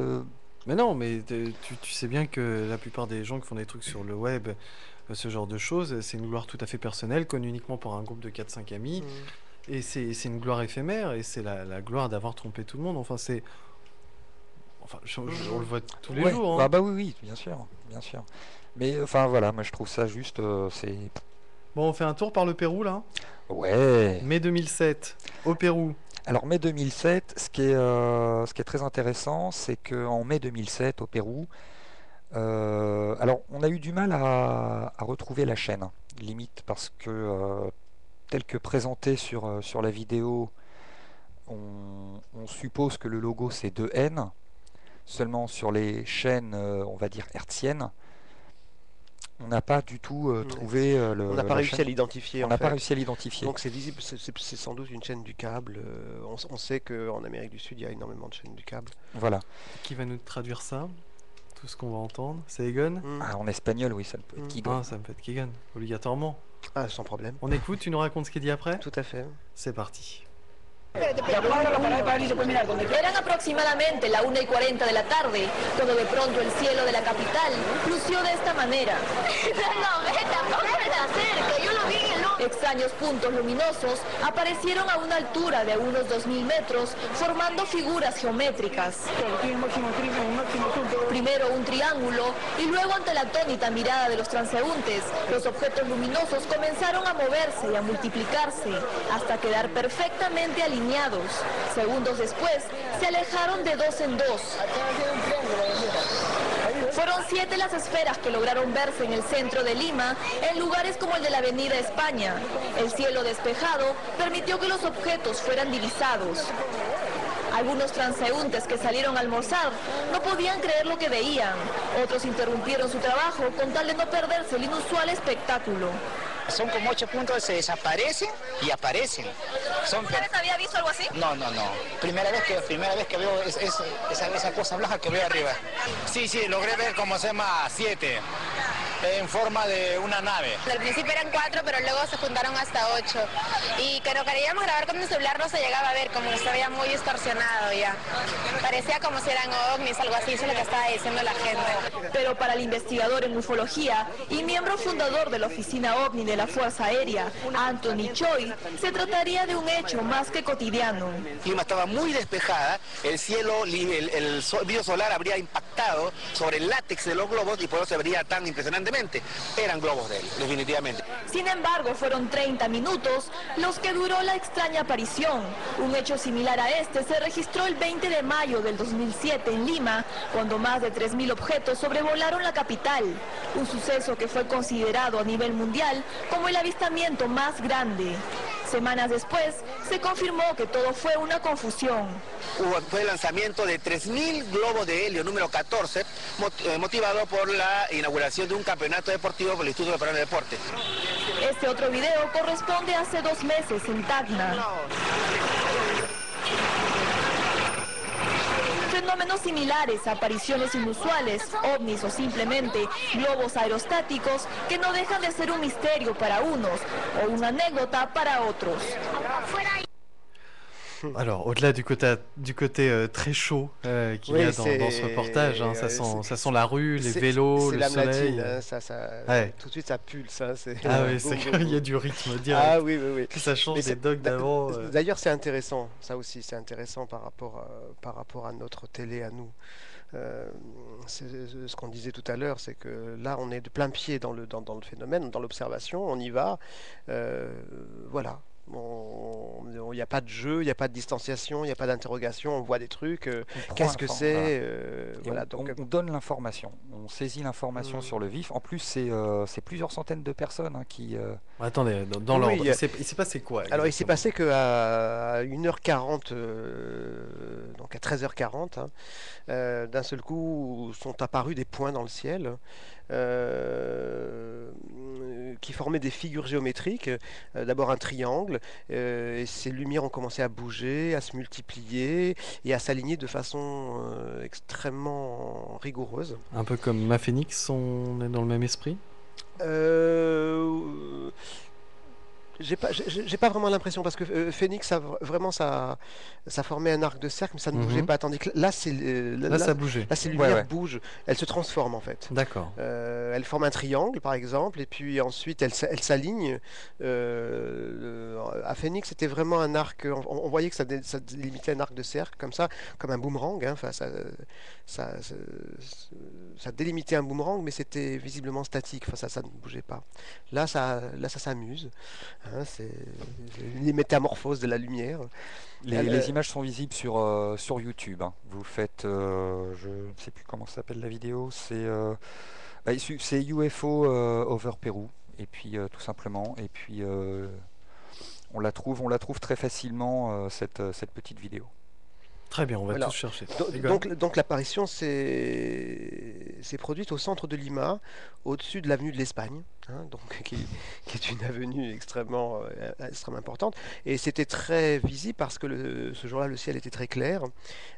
Mais non, mais tu sais bien que la plupart des gens qui font des trucs sur le web, ce genre de choses, c'est une gloire tout à fait personnelle, connue uniquement par un groupe de 4-5 amis, et c'est une gloire éphémère, et c'est la gloire d'avoir trompé tout le monde. Enfin, c'est... Enfin, on le voit tous les jours. Hein. Bah oui, bien sûr. Mais enfin voilà, moi je trouve ça juste, c'est... Bon, on fait un tour par le Pérou là. Ouais. Mai 2007, au Pérou. Alors mai 2007, ce qui est très intéressant, c'est qu'en mai 2007, au Pérou, alors on a eu du mal à retrouver la chaîne, limite, parce que tel que présenté sur la vidéo, on suppose que le logo c'est 2N. Seulement sur les chaînes, on va dire hertziennes, on n'a pas du tout trouvé on n'a pas réussi à l'identifier. On n'a pas réussi à l'identifier. Donc c'est visible, c'est sans doute une chaîne du câble. On sait qu'en Amérique du Sud, il y a énormément de chaînes du câble. Voilà. Qui va nous traduire ça? Tout ce qu'on va entendre, c'est Egon? En espagnol, oui, ça peut être Keegan. Ah, ça peut être Keegan, obligatoirement. Ah, sans problème. On écoute, tu nous racontes ce qu'il dit après? Tout à fait. C'est parti. Eran aproximadamente la 1:40 de la tarde, cuando de pronto el cielo de la capital lució de esta manera. No, tampoco me la acerque, yo lo vi en el... Extraños puntos luminosos aparecieron a una altura de unos 2000 metros, formando figuras geométricas. Primero un triángulo y luego, ante la atónita mirada de los transeúntes, los objetos luminosos comenzaron a moverse y a multiplicarse hasta quedar perfectamente alineados. Segundos después, se alejaron de dos en dos. Fueron 7 las esferas que lograron verse en el centro de Lima, en lugares como el de la Avenida España. El cielo despejado permitió que los objetos fueran divisados. Algunos transeúntes que salieron a almorzar no podían creer lo que veían. Otros interrumpieron su trabajo con tal de no perderse el inusual espectáculo. Son como 8 puntos, se desaparecen y aparecen. ¿Alguna vez había visto algo así? No. Primera vez que veo esa cosa blanca que veo arriba. Sí, logré ver como se llama 7. En forma de una nave. Al principio eran 4, pero luego se juntaron hasta 8. Y que lo queríamos grabar con mi celular no se llegaba a ver, como que se veía muy distorsionado ya. Parecía como si eran ovnis, algo así, eso es lo que estaba diciendo la gente. Pero para el investigador en ufología y miembro fundador de la oficina OVNI de la Fuerza Aérea, Anthony Choi, se trataría de un hecho más que cotidiano. Lima estaba muy despejada, el cielo, el video solar habría impactado impactado sobre el látex de los globos y por eso se veía tan impresionantemente. Eran globos de helio, definitivamente. Sin embargo, fueron 30 minutos los que duró la extraña aparición. Un hecho similar a este se registró el 20 de mayo del 2007 en Lima, cuando más de 3.000 objetos sobrevolaron la capital. Un suceso que fue considerado a nivel mundial como el avistamiento más grande. Semanas después, se confirmó que todo fue una confusión. Fue el lanzamiento de 3.000 globos de helio número 14, motivado por la inauguración de un campeonato deportivo por el Instituto Superior de Deporte. Este otro video corresponde a hace 2 meses en Tacna. Fenómenos similares, apariciones inusuales, ovnis o simplemente globos aerostáticos que no dejan de ser un misterio para unos o una anécdota para otros. Alors, au-delà du côté très chaud qu'il y a dans ce reportage, hein, ça sent la rue, les vélos, le soleil. Latine, tout de suite ça pulse. Hein, ah oui, c'est qu'il y a du rythme direct. Ah oui, oui, oui. Ça change des dogs d'avant. D'ailleurs, c'est intéressant, ça aussi, c'est intéressant par rapport à notre télé, à nous. Ce qu'on disait tout à l'heure, c'est que là, on est de plein pied dans le phénomène, dans l'observation, on y va. Voilà. Il n'y a pas de jeu, il n'y a pas de distanciation, il n'y a pas d'interrogation, on voit des trucs, qu'est-ce que c'est voilà, donc, on donne l'information, on saisit l'information sur le vif. En plus, c'est plusieurs centaines de personnes hein, qui... Attendez, dans l'ordre, il s'est passé quoi exactement? Alors, il s'est passé qu'à 1h40, donc à 13h40, hein, d'un seul coup, sont apparus des points dans le ciel. Qui formaient des figures géométriques, d'abord un triangle, et ces lumières ont commencé à bouger, à se multiplier et à s'aligner de façon extrêmement rigoureuse. Un peu comme Ma Phoenix, on est dans le même esprit? J'ai pas vraiment l'impression parce que Phoenix ça formait un arc de cercle mais ça ne bougeait pas, tandis que là ça bougeait. Là ces lumières bougent, elles se transforment en fait. D'accord. Elles forment un triangle par exemple et puis ensuite elles s'alignent. À Phoenix c'était vraiment un arc, on voyait que ça délimitait un arc de cercle comme ça, comme un boomerang. Hein, ça délimitait un boomerang mais c'était visiblement statique, ça ne bougeait pas. Là ça s'amuse. Hein, c'est les métamorphoses de la lumière. Les images sont visibles sur YouTube. Hein. Vous faites, je ne sais plus comment s'appelle la vidéo, c'est UFO over Pérou. Et puis tout simplement, et puis on la trouve très facilement cette petite vidéo. Très bien, on va tous chercher. Donc l'apparition s'est produite au centre de Lima, au-dessus de l'avenue de l'Espagne, hein, donc, qui est une avenue extrêmement importante. Et c'était très visible parce que ce jour-là, le ciel était très clair.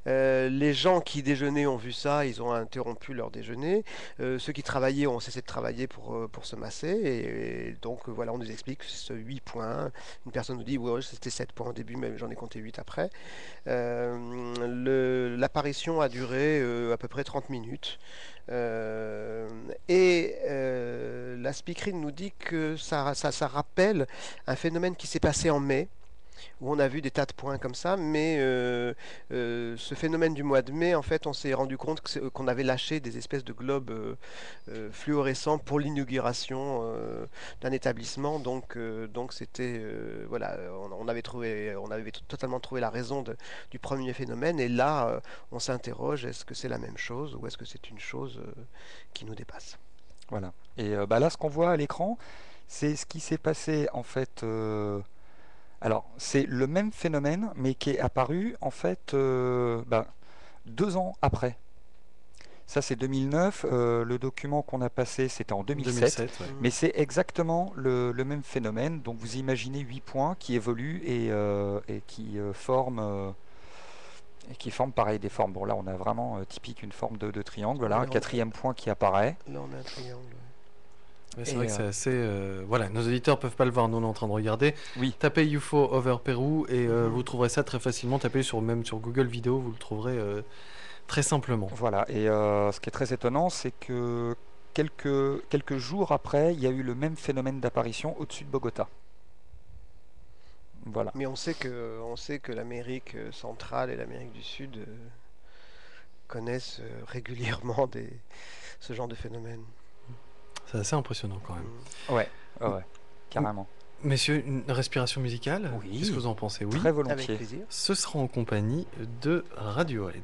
Les gens qui déjeunaient ont vu ça, ils ont interrompu leur déjeuner. Ceux qui travaillaient ont cessé de travailler pour se masser. Et donc voilà, on nous explique que c'est 8 points. Une personne nous dit, ouais, c'était 7 points au début, mais j'en ai compté 8 après. L'apparition a duré à peu près 30 minutes. La speakerine nous dit que ça rappelle un phénomène qui s'est passé en mai, où on a vu des tas de points comme ça, mais ce phénomène du mois de mai, en fait, on s'est rendu compte qu'on avait lâché des espèces de globes fluorescents pour l'inauguration d'un établissement, donc c'était voilà, on avait totalement trouvé la raison du premier phénomène, et là, on s'interroge, est-ce que c'est la même chose, ou est-ce que c'est une chose qui nous dépasse? Voilà, et là, ce qu'on voit à l'écran, c'est ce qui s'est passé, en fait... Alors, c'est le même phénomène, mais qui est apparu, en fait, 2 ans après. Ça, c'est 2009. Le document qu'on a passé, c'était en 2007. Ouais. Mais c'est exactement le même phénomène. Donc, vous imaginez 8 points qui évoluent et qui forment... qui forment pareil des formes. Bon, là, on a vraiment typique une forme de triangle. Voilà, un 4e point qui apparaît. Là, on a un triangle. Ouais, c'est vrai que c'est assez... Voilà, nos auditeurs peuvent pas le voir, nous on est en train de regarder. Oui. Tapez UFO over Pérou et vous trouverez ça très facilement. Tapez même sur Google Vidéo, vous le trouverez très simplement. Voilà, et ce qui est très étonnant, c'est que quelques jours après, il y a eu le même phénomène d'apparition au-dessus de Bogota. Voilà. Mais on sait que l'Amérique centrale et l'Amérique du Sud connaissent régulièrement ce genre de phénomène. C'est assez impressionnant quand même. Ouais, carrément. Messieurs, une respiration musicale? Oui. Qu'est-ce que vous en pensez? Oui. Très volontiers. Avec plaisir. Ce sera en compagnie de Radiohead.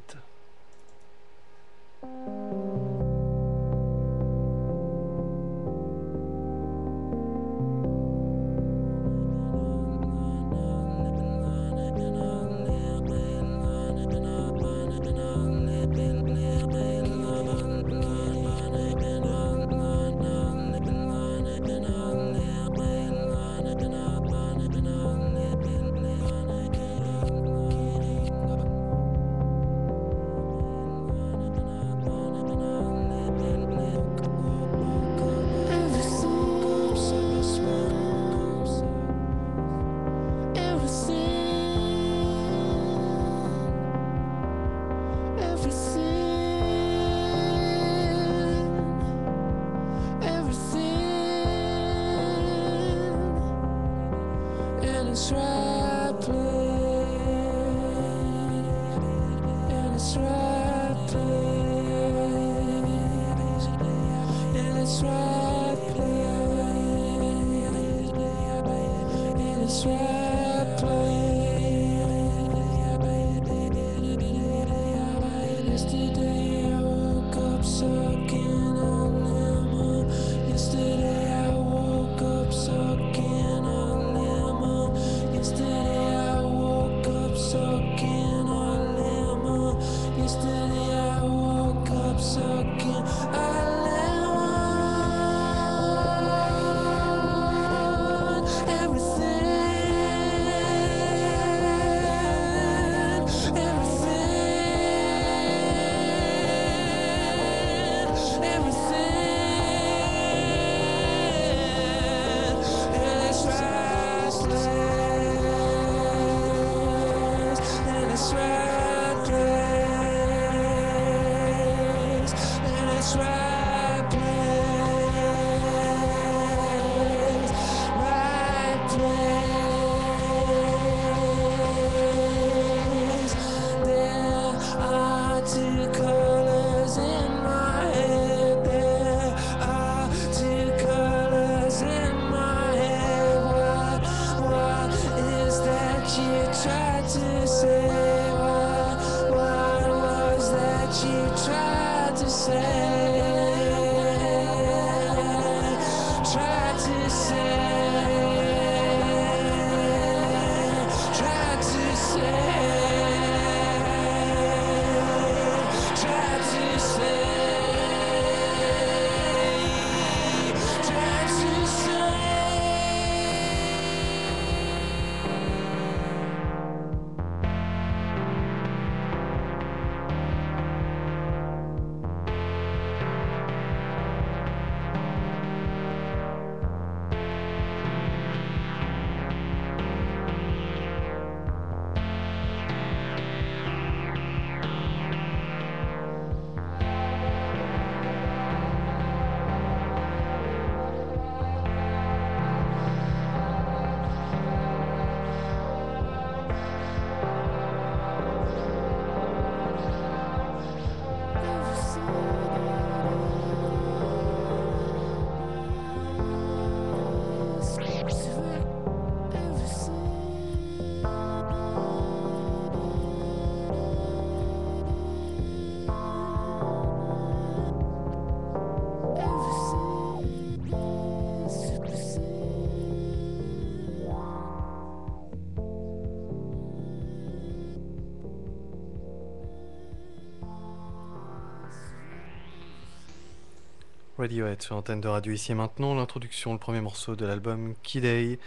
Radiohead sur l'antenne de Radio Ici et Maintenant, l'introduction, le premier morceau de l'album Key,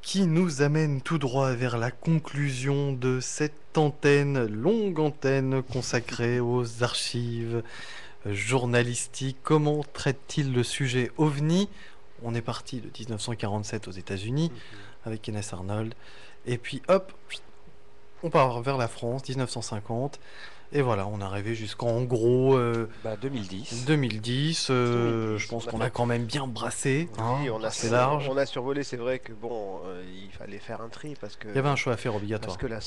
qui nous amène tout droit vers la conclusion de cette longue antenne consacrée aux archives journalistiques. Comment traite-t-il le sujet OVNI? On est parti de 1947 aux États-Unis avec Kenneth Arnold, et puis hop, on part vers la France, 1950. Et voilà, on est arrivé jusqu'en gros 2010. 2010, je pense qu'on a quand même bien brassé. Oui, on a assez large. On a survolé, c'est vrai que bon, il fallait faire un tri parce que. Il y avait un choix à faire obligatoire. Parce que la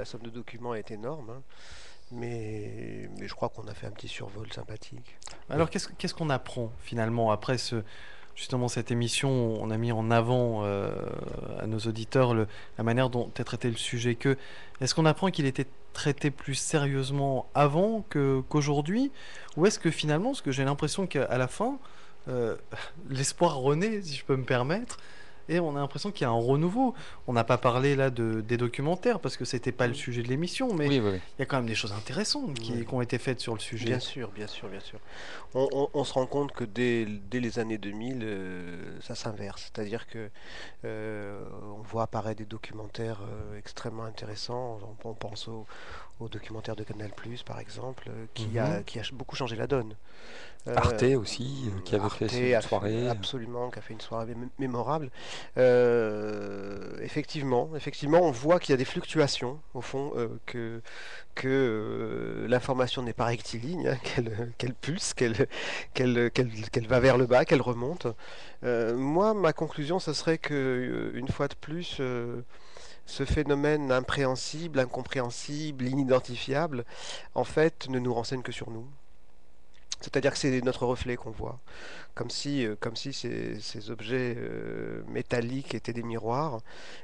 somme de documents est énorme. Mais je crois qu'on a fait un petit survol sympathique. Alors qu'est-ce qu'on apprend finalement après justement cette émission? On a mis en avant à nos auditeurs la manière dont est traité le sujet. Est-ce qu'on apprend qu'il était traité plus sérieusement avant qu'aujourd'hui? Ou est-ce que finalement, parce que j'ai l'impression qu'à la fin, l'espoir renaît, si je peux me permettre, et on a l'impression qu'il y a un renouveau. On n'a pas parlé là des documentaires parce que c'était pas le sujet de l'émission, mais il y a quand même des choses intéressantes qui ont été faites sur le sujet. Bien sûr. On se rend compte que dès les années 2000, ça s'inverse. C'est-à-dire que on voit apparaître des documentaires extrêmement intéressants. On pense au documentaire de Canal+, par exemple, qui a beaucoup changé la donne. Arte aussi, qui avait fait une soirée. Absolument, qui a fait une soirée mémorable. Effectivement, on voit qu'il y a des fluctuations, au fond, que l'information n'est pas rectiligne, hein, qu'elle pulse, qu'elle va vers le bas, qu'elle remonte. Moi, ma conclusion, ce serait que, une fois de plus, ce phénomène impréhensible, incompréhensible, inidentifiable, en fait, ne nous renseigne que sur nous. C'est-à-dire que c'est notre reflet qu'on voit, comme si ces objets métalliques étaient des miroirs.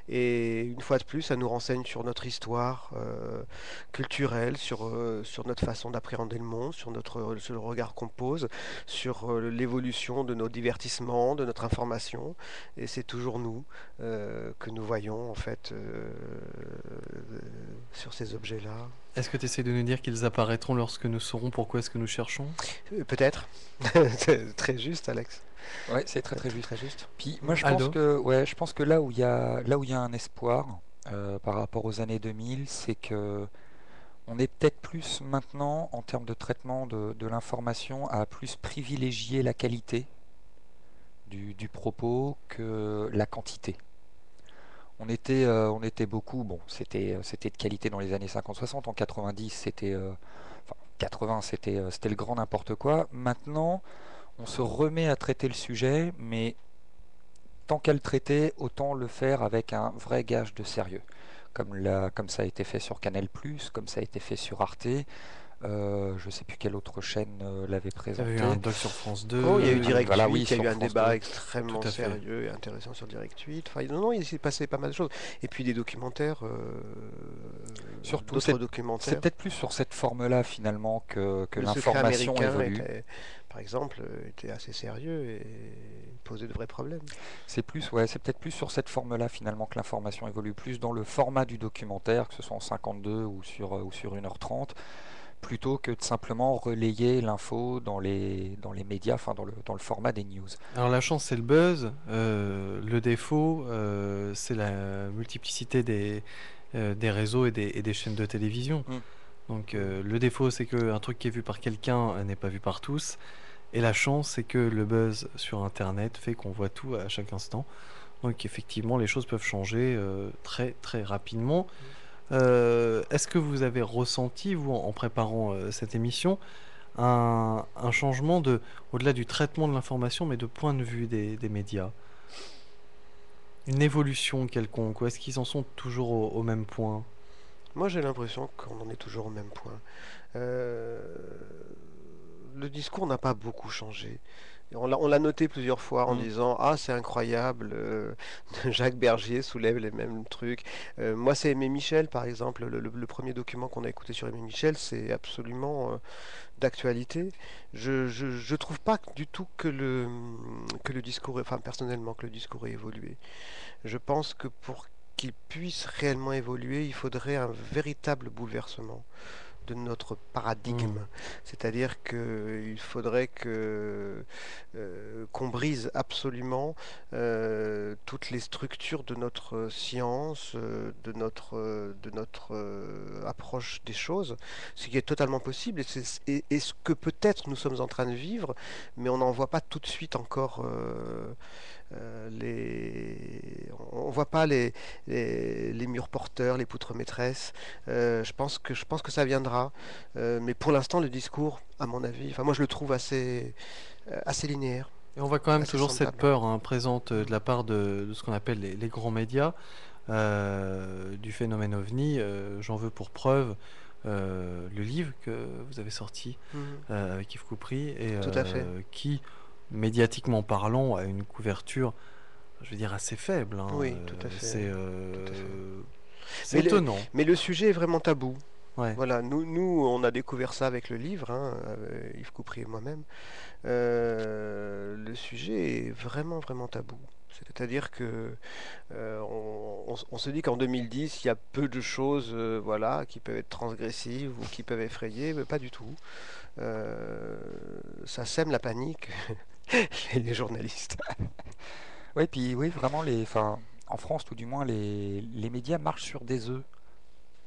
Et une fois de plus, ça nous renseigne sur notre histoire culturelle, sur notre façon d'appréhender le monde, sur le regard qu'on pose, sur l'évolution de nos divertissements, de notre information. Et c'est toujours nous que nous voyons en fait sur ces objets-là. Est-ce que tu essaies de nous dire qu'ils apparaîtront lorsque nous saurons pourquoi est-ce que nous cherchons? Peut-être. Très juste, Alex. Ouais, c'est très juste. Puis moi, je pense que là où il y a un espoir par rapport aux années 2000, c'est que on est peut-être plus maintenant en termes de traitement de l'information à plus privilégier la qualité du propos que la quantité. On était beaucoup, c'était de qualité dans les années 50-60, en 90 c'était 80 c'était le grand n'importe quoi. Maintenant, on se remet à traiter le sujet, mais tant qu'à le traiter, autant le faire avec un vrai gage de sérieux. Comme ça a été fait sur Canal+, comme ça a été fait sur Arte. Je sais plus quelle autre chaîne l'avait présenté. Il y a eu un doc sur France 2. Il y a eu Direct 8, il y a eu un débat extrêmement sérieux et intéressant sur Direct 8. Enfin, non, il s'est passé pas mal de choses. Et puis des documentaires, surtout d'autres documentaires. C'est peut-être plus sur cette forme-là finalement que l'information évolue. Par exemple, était assez sérieux et posait de vrais problèmes. C'est peut-être plus sur cette forme-là finalement que l'information évolue, plus dans le format du documentaire, que ce soit en 52 ou sur 1h30. Plutôt que de simplement relayer l'info dans les médias, enfin dans le format des news. Alors la chance c'est le buzz, le défaut c'est la multiplicité des réseaux et des chaînes de télévision. Donc le défaut c'est qu'un truc qui est vu par quelqu'un n'est pas vu par tous, et la chance c'est que le buzz sur internet fait qu'on voit tout à chaque instant. Donc effectivement les choses peuvent changer très très rapidement. Est-ce que vous avez ressenti, vous, en préparant cette émission, un changement au-delà du traitement de l'information, mais de point de vue des médias? Une évolution quelconque? Ou est-ce qu'ils en sont toujours au même point? Moi, j'ai l'impression qu'on en est toujours au même point. Le discours n'a pas beaucoup changé. On l'a noté plusieurs fois en disant « Ah, c'est incroyable, Jacques Bergier soulève les mêmes trucs. » Moi, c'est Aimé Michel, par exemple. Le premier document qu'on a écouté sur Aimé Michel, c'est absolument d'actualité. Je trouve pas du tout que le discours, enfin personnellement, que le discours ait évolué. Je pense que pour qu'il puisse réellement évoluer, il faudrait un véritable bouleversement de notre paradigme. C'est-à-dire qu'il faudrait qu'on brise absolument toutes les structures de notre science, de notre approche des choses, ce qui est totalement possible et ce que peut-être nous sommes en train de vivre, mais on n'en voit pas tout de suite encore on voit pas les murs porteurs, les poutres maîtresses. Je pense que ça viendra, mais pour l'instant le discours, à mon avis, moi je le trouve assez linéaire. Et on voit quand même toujours cette peur présente de la part de ce qu'on appelle les grands médias du phénomène OVNI. J'en veux pour preuve le livre que vous avez sorti avec Yves Coupry et Tout à fait. qui, médiatiquement parlant, a une couverture, je veux dire, assez faible. Hein. Oui, tout à fait. C'est étonnant. Mais le sujet est vraiment tabou. Ouais. Voilà, nous, on a découvert ça avec le livre, hein, Yves Coupry et moi-même. Le sujet est vraiment, vraiment tabou. C'est-à-dire que on se dit qu'en 2010, il y a peu de choses voilà, qui peuvent être transgressives ou qui peuvent effrayer, mais pas du tout. Ça sème la panique, les journalistes. Oui, puis oui, vraiment, en France, tout du moins, les médias marchent sur des œufs.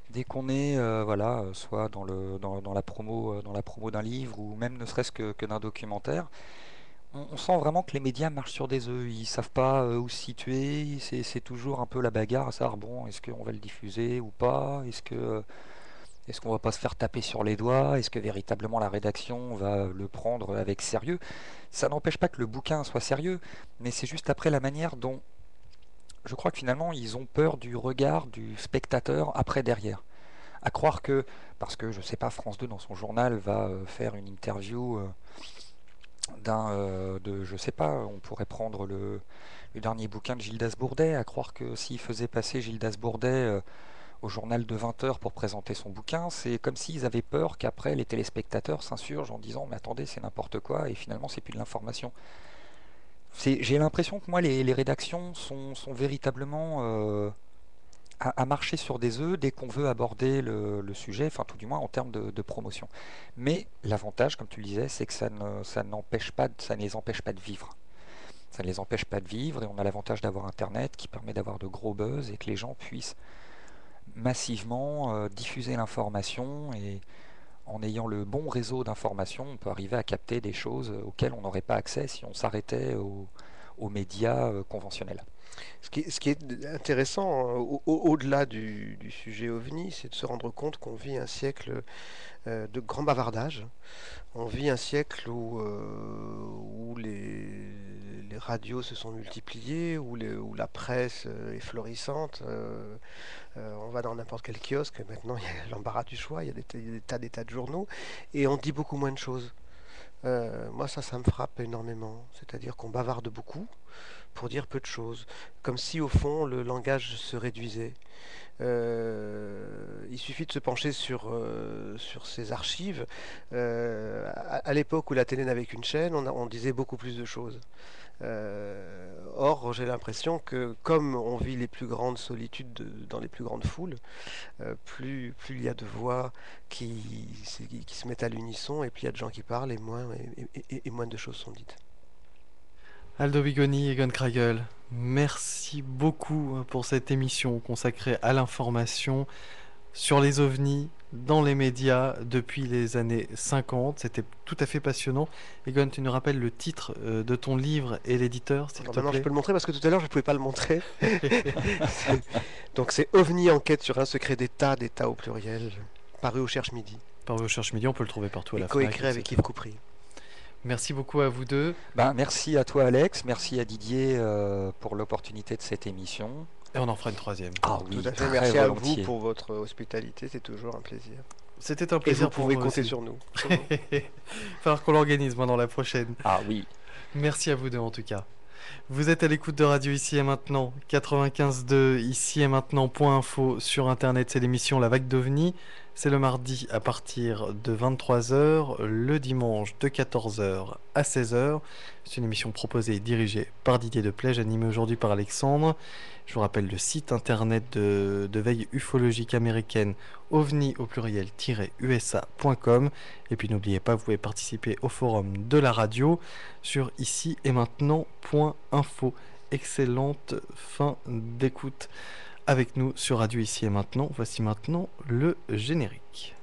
Dès qu'on est, voilà, soit dans la promo d'un livre ou même ne serait-ce que d'un documentaire, on sent vraiment que les médias marchent sur des œufs. Ils savent pas où se situer. C'est toujours un peu la bagarre à savoir, bon, est-ce qu'on va le diffuser ou pas? Est-ce qu'on va pas se faire taper sur les doigts? Est-ce que véritablement la rédaction va le prendre avec sérieux? Ça n'empêche pas que le bouquin soit sérieux, mais c'est juste après la manière dont je crois que finalement ils ont peur du regard du spectateur après derrière. À croire que, parce que je sais pas, France 2 dans son journal va faire une interview je sais pas, on pourrait prendre le dernier bouquin de Gildas Bourdet, à croire que s'il faisait passer Gildas Bourdet au journal de 20h pour présenter son bouquin, c'est comme s'ils avaient peur qu'après les téléspectateurs s'insurgent en disant mais attendez, c'est n'importe quoi et finalement c'est plus de l'information. J'ai l'impression que moi les rédactions sont véritablement à marcher sur des œufs dès qu'on veut aborder le sujet, enfin tout du moins en termes de promotion. Mais l'avantage, comme tu le disais, c'est que ça ne les empêche pas de vivre. Ça ne les empêche pas de vivre et on a l'avantage d'avoir Internet qui permet d'avoir de gros buzz et que les gens puissent massivement diffuser l'information et en ayant le bon réseau d'information, on peut arriver à capter des choses auxquelles on n'aurait pas accès si on s'arrêtait aux médias conventionnels. Ce qui est intéressant, au-delà du sujet OVNI, c'est de se rendre compte qu'on vit un siècle de grand bavardage. On vit un siècle où les radios se sont multipliées, où la presse est florissante. On va dans n'importe quel kiosque, maintenant il y a l'embarras du choix, il y a des tas de journaux, et on dit beaucoup moins de choses. Moi ça me frappe énormément, c'est-à-dire qu'on bavarde beaucoup pour dire peu de choses, comme si au fond le langage se réduisait. Il suffit de se pencher sur ces archives. À l'époque où la télé n'avait qu'une chaîne, on disait beaucoup plus de choses. Or, j'ai l'impression que comme on vit les plus grandes solitudes dans les plus grandes foules, plus il y a de voix qui se mettent à l'unisson, et plus il y a de gens qui parlent, et moins de choses sont dites. Aldo Bigoni et Egon Kragel, merci beaucoup pour cette émission consacrée à l'information sur les ovnis dans les médias depuis les années 50. C'était tout à fait passionnant. Egon, tu nous rappelles le titre de ton livre et l'éditeur, s'il te plaît? Maintenant, je peux le montrer parce que tout à l'heure, je ne pouvais pas le montrer. Donc, c'est OVNI, enquête sur un secret d'État au pluriel, paru au Cherche Midi. Paru au Cherche Midi, on peut le trouver partout à la FNAC. Coécrit avec Yves Coupry. Merci beaucoup à vous deux. Merci à toi Alex, merci à Didier pour l'opportunité de cette émission. Et on en fera une troisième. Ah oui, tout à fait. Merci à vous pour votre hospitalité, c'est toujours un plaisir. C'était un plaisir. Et vous pouvez compter sur nous. Il va falloir qu'on l'organise dans la prochaine. Ah oui. Merci à vous deux en tout cas. Vous êtes à l'écoute de Radio Ici et Maintenant, 95.2, ici et maintenant.info sur Internet, c'est l'émission La Vague d'OVNI. C'est le mardi à partir de 23h, le dimanche de 14h à 16h. C'est une émission proposée et dirigée par Didier Deplège, animée aujourd'hui par Alexandre. Je vous rappelle le site internet de veille ufologique américaine, ovni au pluriel-usa.com. Et puis n'oubliez pas, vous pouvez participer au forum de la radio sur ici et maintenant.info. Excellente fin d'écoute avec nous sur Radio Ici et Maintenant. Voici maintenant le générique.